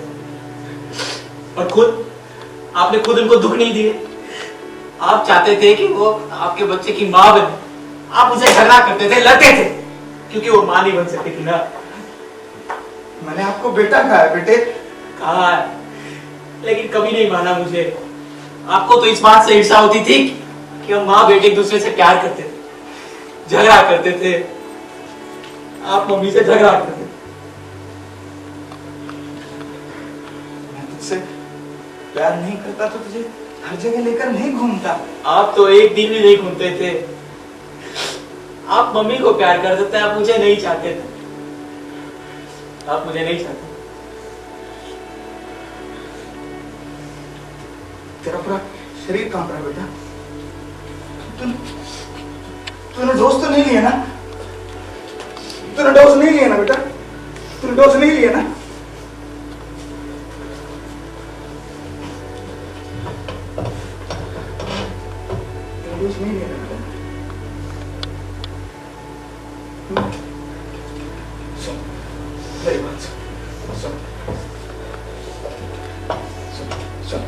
और आपने खुद उनको दुख नहीं दिए। आप चाहते थे कि वो आपके बच्चे की माँ बने। आप उसे झगड़ा करते थे, लड़ते थे, क्योंकि वो माँ नहीं बन सकती थी ना। मैंने आपको बेटा कहा है बेटे। कहा है, लेकिन कभी नहीं माना मुझे। आपको तो इस बात से ईर्ष्या होती थी कि हम माँ बेटे एक दूसरे से प्यार करते थे, झगड़ा करते थे। आप मम्मी से झगड़ा करते थे। मैं तुझसे प्यार नहीं करता तो तुझे हर जगह लेकर नहीं घूमता। आप तो एक दिन भी नहीं घूमते थे। आप मम्मी को प्यार करते थे, आप मुझे नहीं चाहते थे। आप मुझे नहीं चाहते। तेरा पूरा शरीर कांप रहा है बेटा। तूने डोज तो नहीं लिया ना? तूने डोज नहीं लिया ना बेटा? तूने डोज नहीं लिया ना? तूने डोज नहीं लिया ना बेटा? सुन, मेरी बात सुन, सुन।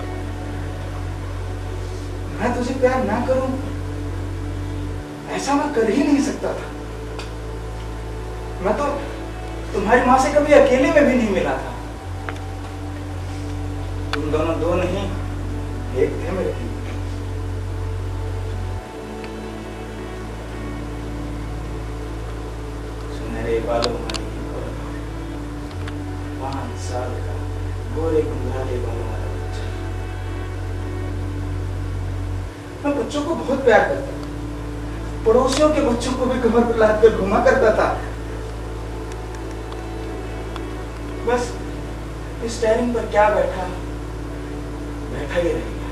मैं तुझे प्यार ना करूं, ऐसा मैं कर ही नहीं सकता था। मैं तो तुम्हारी माँ से कभी अकेले में भी नहीं मिला था। तुम दोनों दो नहीं, एक थे मेरे। सुनहरे बालों वाली 5 साल का गोरे गुंगाले बालों वाला बच्चा। मैं बच्चों को बहुत प्यार करता था। पड़ोसियों के बच्चों को भी कमर पर लाद कर घुमा करता था। बस स्टेयरिंग पर क्या बैठा ही रह गया।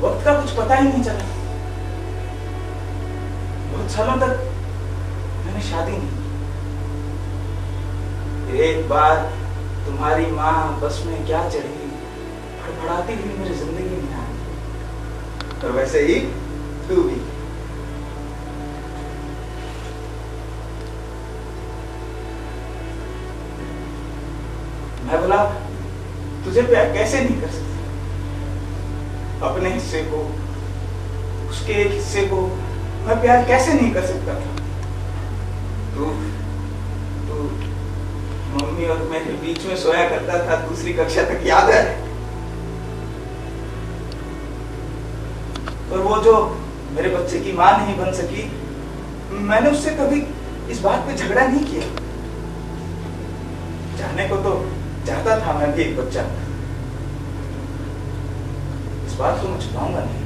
वक्त का कुछ पता ही नहीं चला। बहुत सालों तक मैंने शादी नहीं की। एक बार तुम्हारी माँ बस में क्या चढ़ी, फड़फड़ाती हुई मेरी जिंदगी में आई। और वैसे ही तू भी। मैं बोला तुझे प्यार कैसे नहीं कर सकती, अपने हिस्से को, उसके एक हिस्से को मैं प्यार कैसे नहीं कर सकता था। तू तू मम्मी और मेरे बीच में सोया करता था दूसरी कक्षा तक, याद है? और वो जो मेरे बच्चे की मां नहीं बन सकी, मैंने उससे कभी इस बात पे झगड़ा नहीं किया। जाने को तो चाहता था मैं भी एक बच्चा, इस बात को मैं छुपाऊंगा नहीं,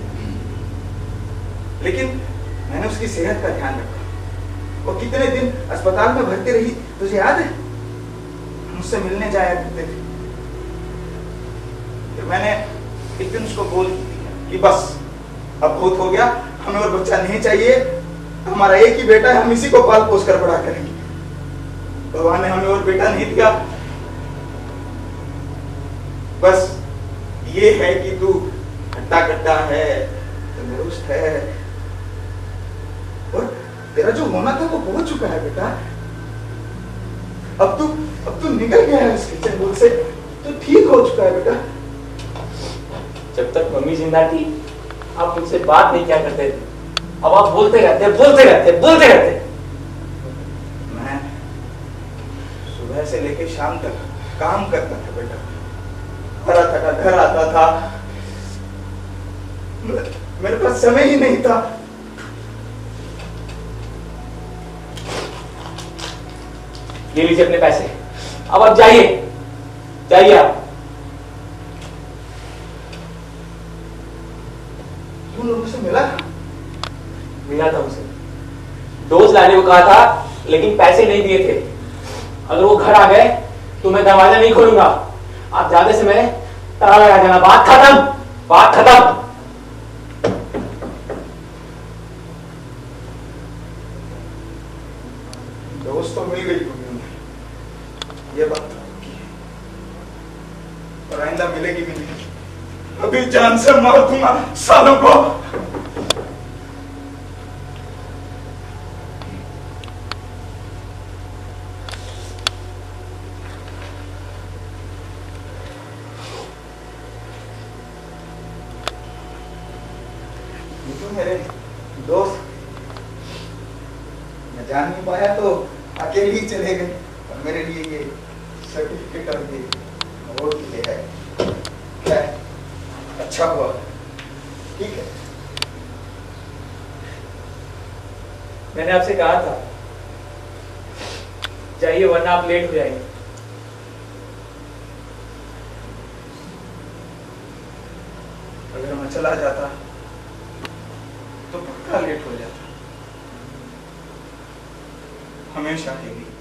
लेकिन मैंने उसकी सेहत का ध्यान रखा। वो कितने दिन अस्पताल में भर्ती रही, तुझे याद है? मुझसे मिलने जाया करते थे। फिर मैंने एक दिन उसको बोल दिया कि बस अब बहुत हो गया, हमें और बच्चा नहीं चाहिए, हमारा एक ही बेटा है, हम इसी को पाल पोस कर बड़ा करेंगे। भगवान ने हमें और बेटा नहीं दिया। बस ये है कि तू हट्टा कट्टा है, तंदुरुस्त है, और तेरा जो होना था वो हो चुका है बेटा। अब तू निकल गया है उस किचन बोल से, तू ठीक हो चुका है बेटा। जब तक मम्मी जिंदा थी आप मुझसे बात नहीं क्या करते थे, अब आप बोलते रहते। मैं सुबह से लेकर शाम तक काम करता था बेटा, हरा थका घर आता था, मेरे पास समय ही नहीं था। ले लीजिए अपने पैसे, अब आप जाइए आप। तुम लोगों से मिला था उसे, डोज लाने को कहा था लेकिन पैसे नहीं दिए थे। अगर वो घर आ गए तो मैं दरवाजा नहीं खोलूंगा, आप जाने से मैं ताला लगा जाना। बात खत्म। दोस्त तो मिल गई तुम्हें, ये बात की है, और आइंदा मिलेगी भी नहीं। अभी जान से मार दूंगा सालों को। मेरे दोस्त, मैं जान नहीं पाया तो अकेले ही चले गए, और मेरे लिए ये सर्टिफिकेट और ये अवार्ड ले आए। क्या है? अच्छा हुआ, ठीक है। मैंने आपसे कहा था जाइए वरना आप लेट हो जाएंगे। अगर मैं चला जाता तो पक्का लेट हो जाता, हमेशा के लिए।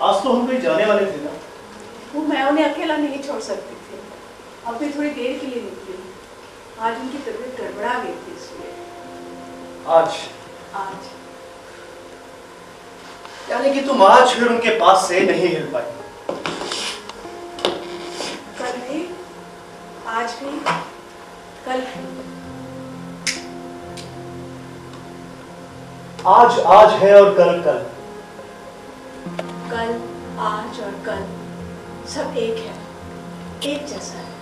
आज तो हम कहीं जाने वाले थे ना। वो मैं उन्हें अकेला नहीं छोड़ सकती थी, अब भी थोड़ी देर के लिए निकली। आज उनकी तबीयत गड़बड़ा गई थी इसलिए। आज यानी कि तुम आज फिर उनके पास से नहीं हिल पाई। कल भी, आज भी, कल भी। आज है और कल कल। कल, आज और कल सब एक है, एक जैसा है।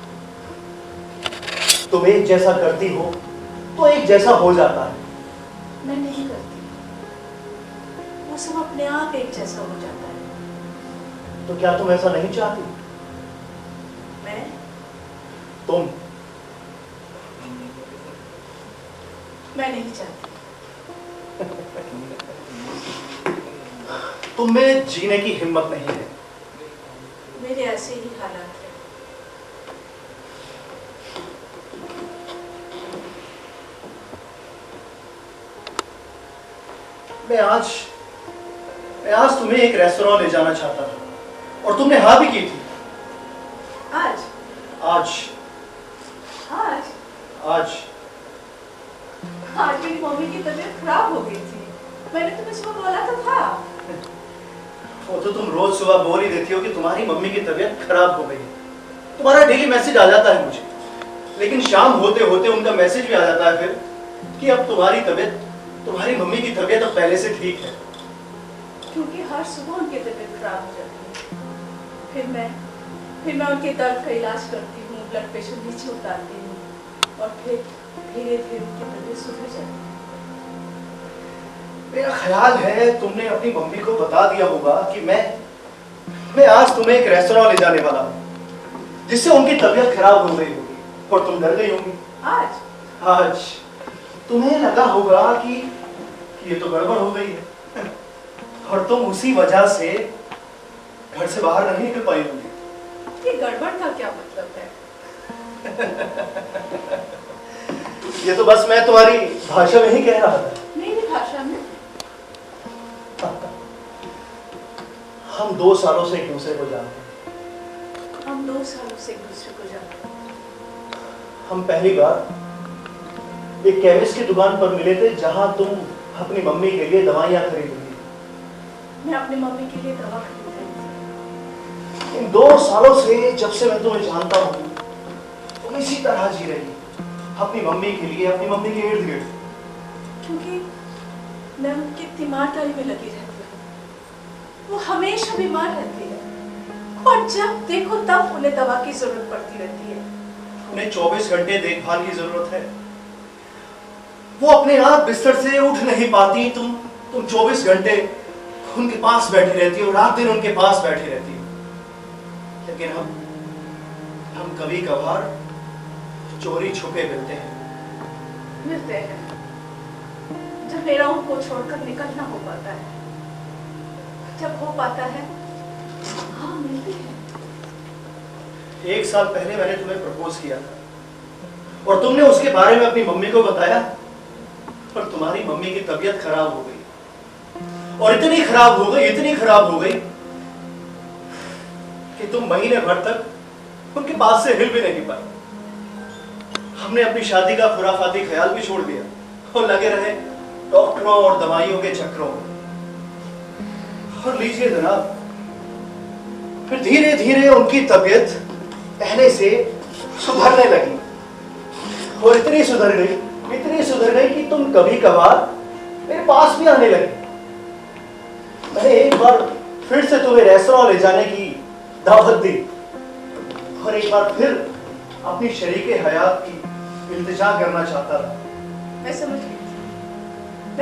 तुम एक जैसा करती हो तो एक जैसा हो जाता है। मैं नहीं करती, वो सब अपने आप एक जैसा हो जाता है। तो क्या तुम ऐसा नहीं चाहती? मैं तुम नहीं चाहती। तुम में जीने की हिम्मत नहीं है। मेरे ऐसे ही हालात हैं। मैं आज तुम्हें एक रेस्टोरेंट ले जाना चाहता था और तुमने हाँ भी की थी। आज आज आज आज आज मेरी मम्मी की तबीयत खराब हो गई थी। मैंने तुम्हें सुबह बोला तो था। वो तो तुम रोज सुबह बोल ही देती हो कि तुम्हारी मम्मी की तबीयत खराब हो गई है। तुम्हारा डेली मैसेज आ जाता है मुझे, लेकिन शाम होते होते उनका मैसेज भी आ जाता है फिर कि अब तुम्हारी मम्मी की तबीयत अब पहले से ठीक है। क्योंकि हर सुबह उनकी तबीयत खराब हो जाती है। फिर मैं उनके दर्द का इलाज करती हूँ, ब्लड प्रेशर नीचे उतारती हूँ और फिर धीरे धीरे उनकी तबीयत सुधर जाती है। मेरा ख्याल है तुमने अपनी मम्मी को बता दिया होगा कि मैं आज तुम्हें एक रेस्टोरेंट ले जाने वाला हूँ जिससे उनकी तबीयत खराब हो गई होगी और तुम डर गई होगी। आज तुम्हें लगा होगा कि ये तो गड़बड़ हो गई है और तुम उसी वजह से घर से बाहर नहीं निकल पाई होगी। ये गड़बड़ का क्या मतलब है? ये तो बस मैं तुम्हारी भाषा में ही कह रहा था। मेरी भाषा में? हम 2 सालों से एक दूसरे को जानते हैं। हम 2 सालों से एक दूसरे को जानते हैं। हम पहली बार एक केमिस्ट की दुकान पर मिले थे जहां तुम अपनी मम्मी के लिए दवाइयां खरीद रही थी। मैं अपनी मम्मी के लिए दवा खरीद रही थी। इन 2 सालों से जब से मैं तुम्हें जानता हूँ तुम इसी तरह जी रही, अपनी मम्मी के लिए, अपनी मम्मी के इर्द गिर्द। क्योंकि मैं उनकी तीमारदारी में लगी रहती हूँ। वो हमेशा बीमार रहती है और जब देखो तब उन्हें दवा की जरूरत पड़ती रहती है। उन्हें 24 घंटे देखभाल की जरूरत है। वो अपने आप बिस्तर से उठ नहीं पाती, तुम 24 घंटे उनके पास बैठी रहती हो, रात दिन उनके पास बैठी रहती हो। लेकिन हम कभी कभार चोरी छुपे मिलते हैं जब मेरा उनको छोड़कर निकलना हो पाता है, जब हो पाता है। हाँ, मिलते हैं। 1 साल पहले मैंने तुम्हें प्रपोज किया था और तुमने उसके बारे में अपनी मम्मी को बताया, पर तुम्हारी मम्मी की तबीयत खराब हो गई और इतनी खराब हो गई कि तुम महीने भर तक उनके पास से हिल भी नहीं पाई। हमने अपनी शादी का खुराफाती ख्याल भी छोड़ दिया और लगे रहे डॉक्टरों और दवाइयों के चक्रों में। और लीजिए जनाब, फिर धीरे धीरे उनकी तबीयत पहले से सुधरने लगी और इतनी सुधर गई कि तुम कभी कभार मेरे पास भी आने लगे। मैंने एक बार फिर से तुम्हें रेस्टोरेंट ले जाने की दावत दी और एक बार फिर अपनी शरीके हयात की इल्तिजा करना चाहता था। मैं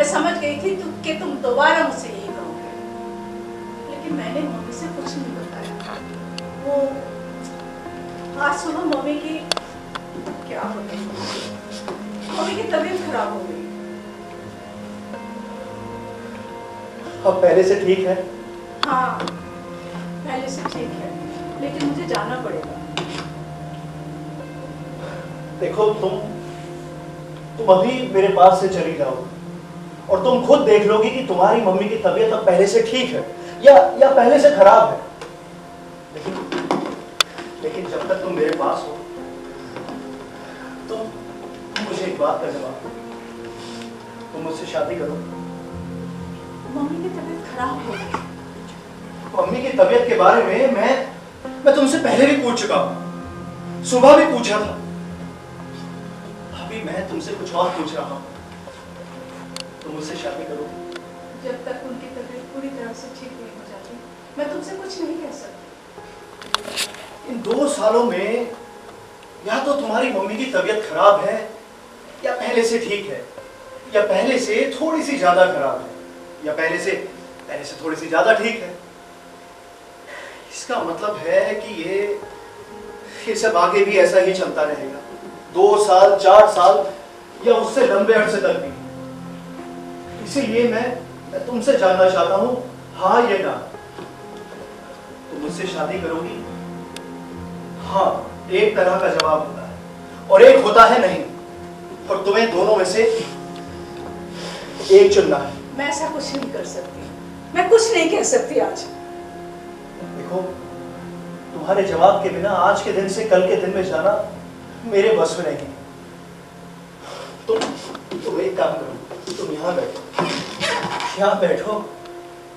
समझ गई थी कि तुम दोबारा मुझसे यही करोगे, लेकिन मैंने मम्मी से कुछ नहीं बताया। वो आज सुनो, मम्मी की क्या हो गई? मम्मी की तबीयत खराब हो गई। अब पहले से ठीक है? हाँ, पहले से ठीक है, लेकिन मुझे जाना पड़ेगा। देखो, तुम अभी मेरे पास से चली जाओ और तुम खुद देख लोगी कि तुम्हारी मम्मी की तबीयत अब पहले से ठीक है या पहले से खराब है। लेकिन जब तक तुम मेरे पास हो तुम मुझे एक बात का जवाब दो, तुम मुझसे शादी करो। मम्मी की तबीयत खराब हो गई। मम्मी की तबीयत के बारे में मैं तुमसे पहले भी पूछ चुका हूं, सुबह भी पूछा था। अभी मैं तुमसे कुछ और पूछ रहा हूं, तुम मुझसे शादी करो। जब तक उनकी तबीयत पूरी तरह से ठीक नहीं हो जाती, मैं तुमसे कुछ नहीं कह सकती। इन 2 सालों में या तो तुम्हारी मम्मी की तबीयत खराब है या पहले से ठीक है, या पहले से थोड़ी सी ज्यादा खराब है, या पहले से थोड़ी सी ज्यादा ठीक है। इसका मतलब है कि ये सब आगे भी ऐसा ही चलता रहेगा, 2 साल, 4 साल या उससे लंबे अरसे तक भी। इसीलिए मैं तुमसे जानना चाहता हूं, हाँ या ना? तुम मुझसे शादी करोगी? हाँ, एक तरह का जवाब होता है और एक होता है नहीं, और तुम्हें दोनों में से एक चुनना है। मैं ऐसा कुछ नहीं कर सकती, मैं कुछ नहीं कह सकती आज। देखो, तुम्हारे जवाब के बिना आज के दिन से कल के दिन में जाना मेरे बस में नहीं। तुम एक काम करो, तुम यहाँ बैठो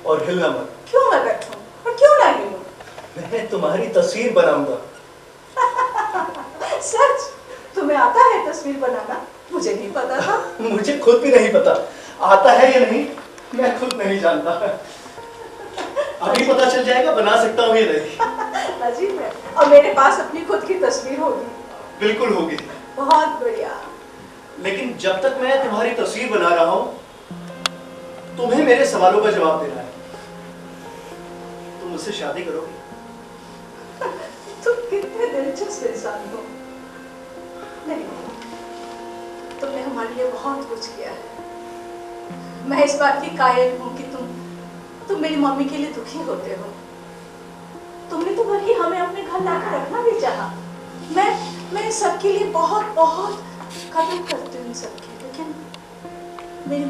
और हिलना मत। क्यों मैं बैठूं और क्यों ना हिलूं? मैं तुम्हारी तस्वीर बनाऊंगा। सच? तुम्हें आता है तस्वीर बनाना? मुझे नहीं पता था। मुझे खुद भी नहीं पता आता है या नहीं, मैं खुद नहीं जानता। अभी पता चल जाएगा बना सकता हूँ या नहीं। अजीब है। और मेरे पास अपनी खुद की तस्वीर होगी? बिल्कुल होगी। बहुत बढ़िया। लेकिन जब तक मैं तुम्हारी तस्वीर बना रहा हूँ, तुम्हें मेरे सवालों का जवाब देना है। तुम मुझसे शादी करोगी? तुम कितने दिलचस्प इंसान हो। नहीं, तुमने हमारे लिए बहुत कुछ किया है। मैं इस बात की कायल हूँ कि तुम मेरी मम्मी के लिए दुखी होते हो। तुमने तो वही हमें अपने घर लाकर रखना भी चाहा। मैं सबके लिए बहुत बहुत कदर करती हूँ सबकी, लेकिन मेरी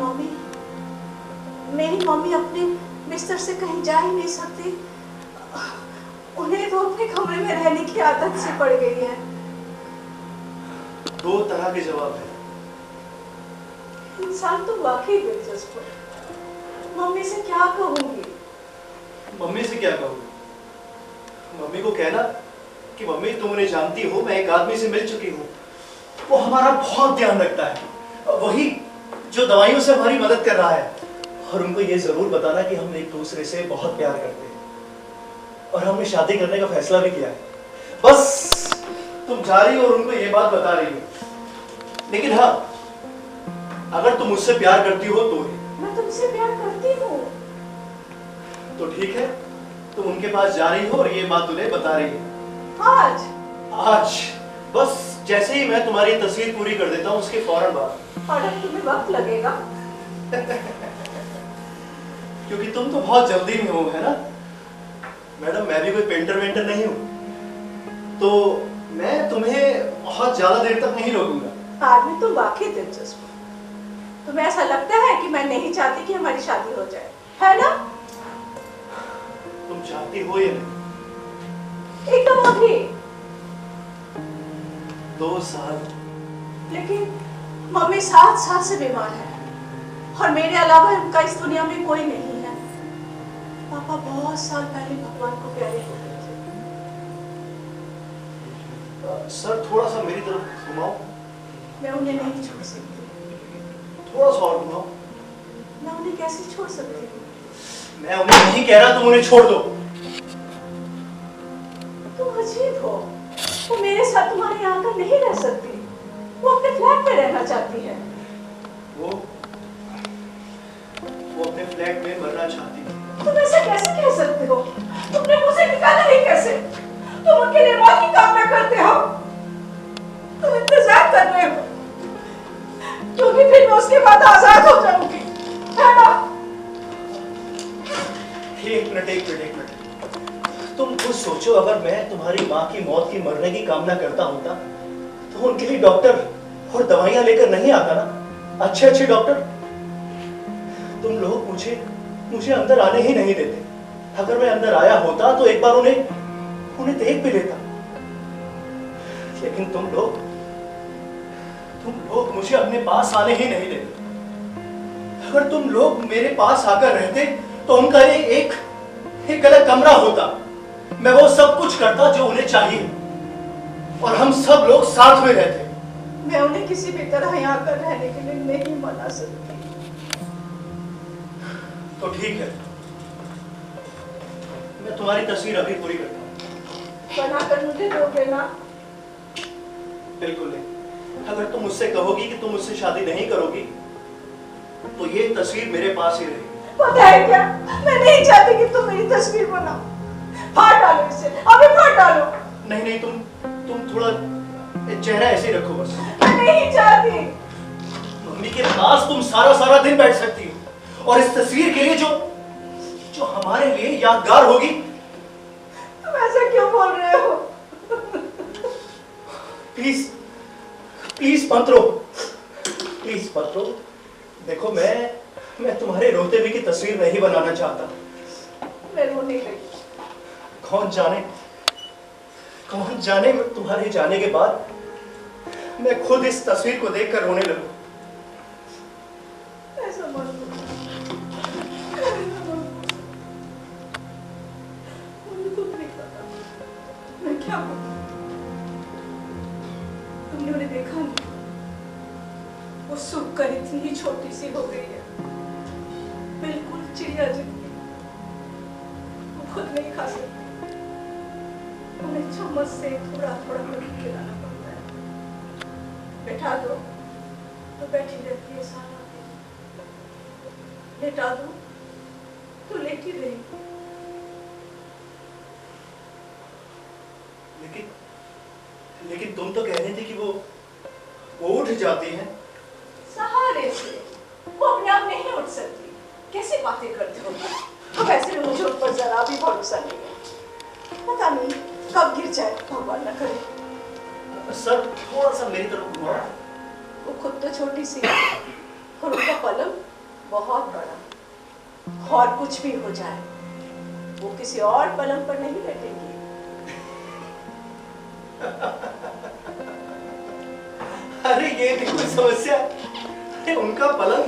मम्मी अपने बिस्तर से कहीं जा ही नहीं सकती। उन्हें तो अपने कमरे में रहने की आदत सी पड़ गई है। दो तरह के जवाब हैं। इंसान तो वाकई दिलचस्प है। मम्मी से क्या कहूंगी? मम्मी से क्या कहूँगी? मम्मी को कहना कि मम्मी तुम उन्हें जानती हो, मैं एक आदमी से मिल चुकी हूँ, वो हमारा बहुत ध्यान रखता है, वही जो दवाइयों से हमारी मदद कर रहा है। और उनको ये जरूर बताना कि हम एक दूसरे से बहुत प्यार करते हैं और हमने शादी करने का फैसला भी किया है। बस तुम जा रही हो और उनको ये बात बता रही हो। लेकिन हाँ, अगर तुम मुझसे प्यार करती हो तो ही। मैं तुमसे प्यार करती हूँ। तो ठीक है, तुम उनके पास जा रही हो और ये बात उन्हें बता रही हो। आज बस जैसे ही मैं तुम्हारी तस्वीर पूरी कर देता हूँ, उसके फौरन बाद। और अब तुम्हें वक्त लगेगा? क्योंकि तुम तो बहुत जल्दी में हो, है ना मैडम? मैं भी कोई पेंटर वेंटर नहीं हूँ, तो मैं तुम्हें बहुत ज्यादा देर तक नहीं रोकूंगा। आदमी तो वाकई दिलचस्प है। तुम्हें ऐसा लगता है कि मैं नहीं चाहती कि हमारी शादी हो जाए, है ना? तुम चाहती हो या नहीं? एकदम अभी 2 साल। लेकिन मम्मी 7 साल से बीमार है और मेरे अलावा उनका इस दुनिया में कोई नहीं है। पापा बहुत साल पहले भगवान को प्यारे हो गए थे। सर थोड़ा सा मेरी तरफ घुमाओ। मैं उन्हें नहीं छोड़ सकती। थोड़ा सा और घुमाओ। मैं उन्हें कैसे छोड़ सकती हूँ? मैं उन्हें नहीं कह रहा तुम उन्हें छोड़ दो। तुम अजीब हो। वो मेरे साथ तुम्हारे यहाँ आकर नहीं रह सकती। वो अपने फ्लैट में रहना चाहती है। वो अपने फ्लैट में मरना चाहती है। तुम ऐसा कैसे कह सकते हो? तुमने मुझसे निकाला ही कैसे? तुम उनके लिए मौत की कामना करते हो। तुम इंतजार कर रहे हो क्योंकि फिर मैं उसके बाद आजाद हो जाऊंगी, है ना? एक मिनट। तुम खुद सोचो, अगर मैं तुम्हारी माँ की मौत की मरने की कामना करता होता तो उनके लिए डॉक्टर और दवाइयां लेकर नहीं आता ना? अच्छे डॉक्टर। तुम लोग मुझे अंदर आने ही नहीं देते। अगर मैं अंदर आया होता तो एक बार उन्हें देख भी लेता। लेकिन तुम लोग मुझे अपने पास आने ही नहीं देते। अगर तुम लोग मेरे पास आकर रहते तो उनका एक अलग कमरा होता। मैं वो सब कुछ करता जो उन्हें चाहिए और हम सब लोग साथ में रहते। मैं उन्हें किसी भी तरह यहाँ पर रहने के लिए नहीं मना सकती। तो ठीक है, मैं तुम्हारी तस्वीर अभी पूरी करता हूँ। बनाकर मुझे दोगे ना? बिल्कुल नहीं। अगर तुम मुझसे कहोगी कि तुम मुझसे शादी नहीं करोगी तो ये तस्वीर मेरे पास ही रहेगी। पता है क्या, मैं नहीं चाहती कि तुम मेरी तस्वीर बनाओ। फाड़ डालो इसे, अभी फाड़ डालो। नहीं, तुम थोड़ा चेहरा ऐसे ही रखो बस। मैं नहीं चाहती। मम्मी के पास तुम सारा दिन बैठ सकती हो और इस तस्वीर के लिए जो जो हमारे लिए यादगार होगी। तुम ऐसा क्यों बोल रहे हो? प्लीज प्लीज मत रो, प्लीज मत रो। देखो मैं तुम्हारे रोते हुए की तस्वीर नहीं बनाना चाहता। मैं रोने लगी। कौन जाने तुम्हारे जाने के बाद मैं खुद इस तस्वीर को देखकर रोने लगूं। ऐसा मत करो। मुझे खुद नहीं पता मैं क्या करूं। तुमने उन्हें देखा नहीं? वो सूख कर इतनी छोटी सी हो गई है, बिल्कुल चिड़िया जितनी। वो खुद नहीं खा सकती, उन्हें चम्मच से थोड़ा थोड़ा करके खिलाना पड़ता है। बैठा दो तो बैठी रहती है सारा दिन, लेटा दो तो लेटी रहेगी। लेकिन तुम तो कह रही थी कि वो उठ जाती हैं। सहारे से वो अपने आप नहीं उठ सकती। कैसी बातें करते हो तुम? वैसे भी मुझे उन पर जरा भी भरोसा नहीं है। पता नहीं कब गिर जाए, भगवान न करे। सर थोड़ा सा मेरी तरफ घुमाओ। वो खुद तो छोटी सी है और उनका पलंग बहुत बड़ा। और कुछ भी हो जाए वो किसी और पलंग पर नहीं बैठेंगी। अरे ये नहीं कोई समस्या। अरे उनका पलंग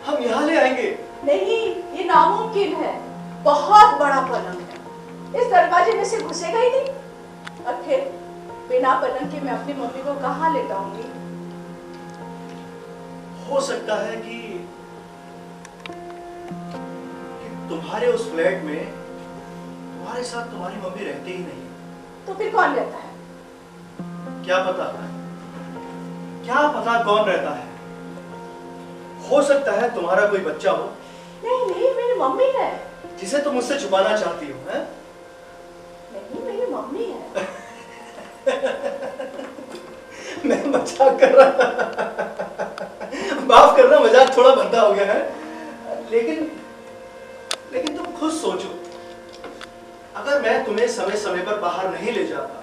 हम यहाँ ले आएंगे। नहीं, ये नामुमकिन है। बहुत बड़ा पलंग है, इस दरवाजे में से घुसेगा ही नहीं। और फिर बिना पलंग के मैं अपनी मम्मी को कहाँ ले जाऊंगी? हो सकता है कि तुम्हारे उस फ्लैट में तुम्हारे साथ तुम्हारी मम्मी रहती ही नहीं। तो फिर कौन रहता है? क्या पता कौन रहता है। हो सकता है तुम्हारा कोई बच्चा हो। नहीं, मेरी मम्मी है। जिसे तुम मुझसे छुपाना चाहती हो, हैं? नहीं, मेरी मम्मी है। मैं मजाक कर रहा। माफ करना, मजाक थोड़ा बनता हो गया है। लेकिन तुम खुद सोचो, अगर मैं तुम्हें समय समय पर बाहर नहीं ले जाता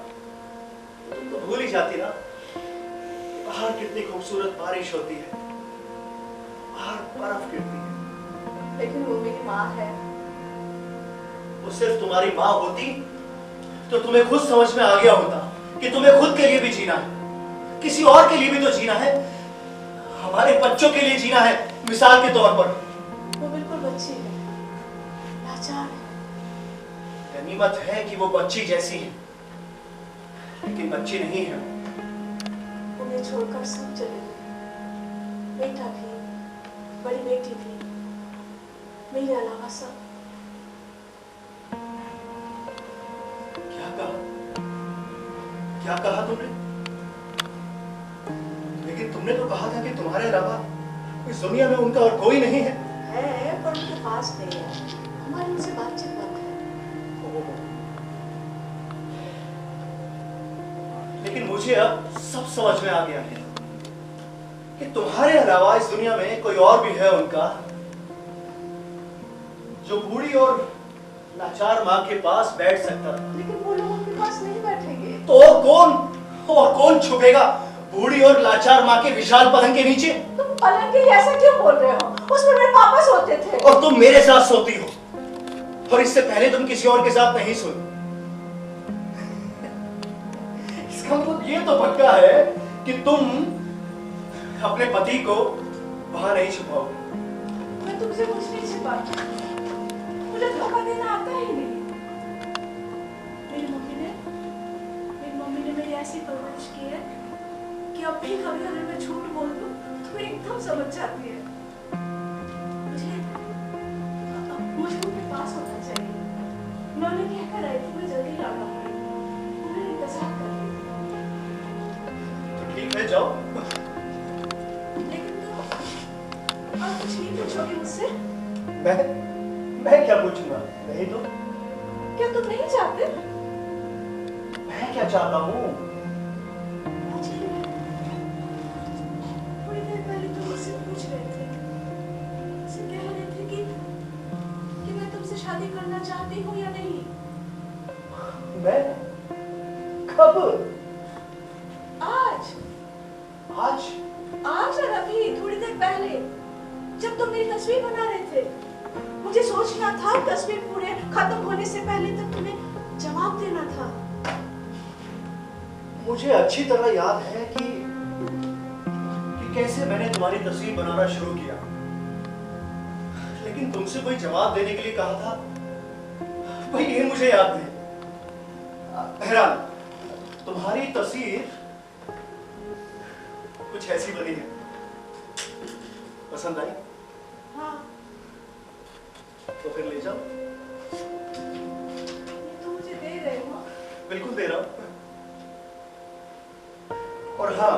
तो तुम तो भूल ही जाती ना। बाहर कितनी खूबसूरत बारिश होती है, बाहर बर्फ गिरती है। लेकिन वो मेरी माँ है। वो सिर्फ तुम्हारी माँ होती तो तुम्हें खुद समझ में आ गया होता कि तुम्हें खुद के लिए भी जीना है, किसी और के लिए भी तो जीना है, हमारे बच्चों के लिए जीना है। मिसाल के तौर पर वो बिल्कुल बच्ची है, लाचार है। गनीमत है कि वो बच्ची जैसी है, लेकिन बच्ची नहीं है। उन्हें छोड़कर सब चले गए। बेटा भी, बड़ी बेटी भी, मेरे अलावा सब। क्या कहा तुमने? लेकिन तुमने तो कहा था कि तुम्हारे अलावा इस दुनिया में उनका और कोई नहीं है। है, पर उनके पास नहीं है। हमारी उनसे बातचीत बंद है। लेकिन मुझे अब सब समझ में आ गया है कि तुम्हारे अलावा इस दुनिया में कोई और भी है उनका, जो बूढ़ी और लाचार माँ के पास बैठ सकता था। लेकिन वो लोग उनके पास नहीं बैठेंगे। तो कौन छुपेगा बूढ़ी और लाचार माँ के विशाल पलंग के नीचे? तुम पलंग के लिए ऐसा क्यों बोल रहे हो? उसमें मेरे पापा सोते थे। और तुम मेरे साथ सोती हो, और इससे पहले तुम किसी और के साथ नहीं सोई। इसका मतलब ये तो पक्का है कि तुम अपने पति को वहां नहीं छुपाओगे। मैं तुमसे कुछ नहीं छिपाती, मुझे धोखा देना आता ही नहीं। मेरी मम्मी ने मेरी ऐसी परवरिश की है कि अब भी कभी अगर मैं झूठ बोल दूं तो मेरी एकदम समझ जाती है। मुझे उनके पास होना चाहिए। मैं उन्हें कहकर आई थी मैं जल्दी लाना पड़ेगा, उन्होंने इंतजार कर लिया। तो ठीक है, जाओ। लेकिन तुम और कुछ नहीं पूछोगे मुझसे? मैं क्या पूछूंगा? नहीं तो क्या तुम नहीं चाहते? मैं क्या चाहता हूँ? थोड़ी देर पहले तुम मुझसे पूछ रहे थे, मुझसे कह रहे थे कि मैं तुमसे शादी आज और अभी थोड़ी देर पहले जब तुम मेरी तस्वीर बना रहे थे, मुझे सोचना था तस्वीर पूरे खत्म होने से पहले तक तुम्हें जवाब देना था। मुझे अच्छी तरह याद है कि कैसे मैंने तुम्हारी तस्वीर बनाना शुरू किया, लेकिन तुमसे कोई जवाब देने के लिए कहा था, भाई ये मुझे याद नहीं। बहरहाल तुम्हारी तस्वीर कुछ ऐसी बनी है। पसंद आई? हाँ। तो फिर ले जाओ। ये तो मुझे दे रहे हो? बिल्कुल दे रहा हूं। और हाँ,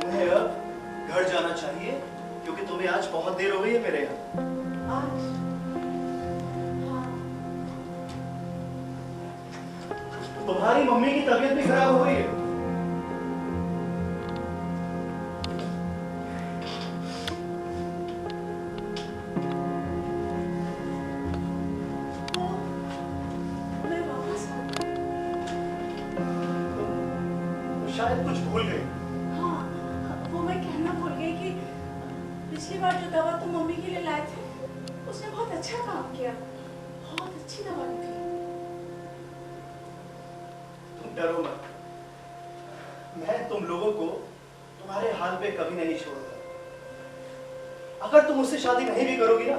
तुम्हें अब घर जाना चाहिए क्योंकि तुम्हें आज बहुत देर हो गई है मेरे यहाँ। आज? हाँ। तुम्हारी मम्मी की तबीयत भी खराब हो गई है। मैं वापस आ गई। तो शायद कुछ भूल गई। हाँ, वो मैं कहना भूल गई कि पिछली बार जो दवा तुम मम्मी के लिए लाए थे, उसने बहुत अच्छा काम किया। बहुत अच्छी दवा निकली। तुम डरो मत, मैं तुम लोगों को तुम्हारे हाल पे कभी नहीं छोड़ूंगा। अगर तुम मुझसे शादी नहीं भी करोगी ना,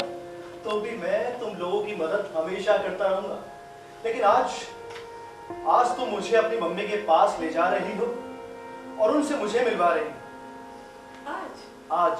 तो भी मैं तुम लोगों की मदद हमेशा करता रहूंगा। लेकिन आज तुम मुझे अपनी मम्मी के पास ले जा रही हो और उनसे मुझे मिलवा रही हो। आज? आज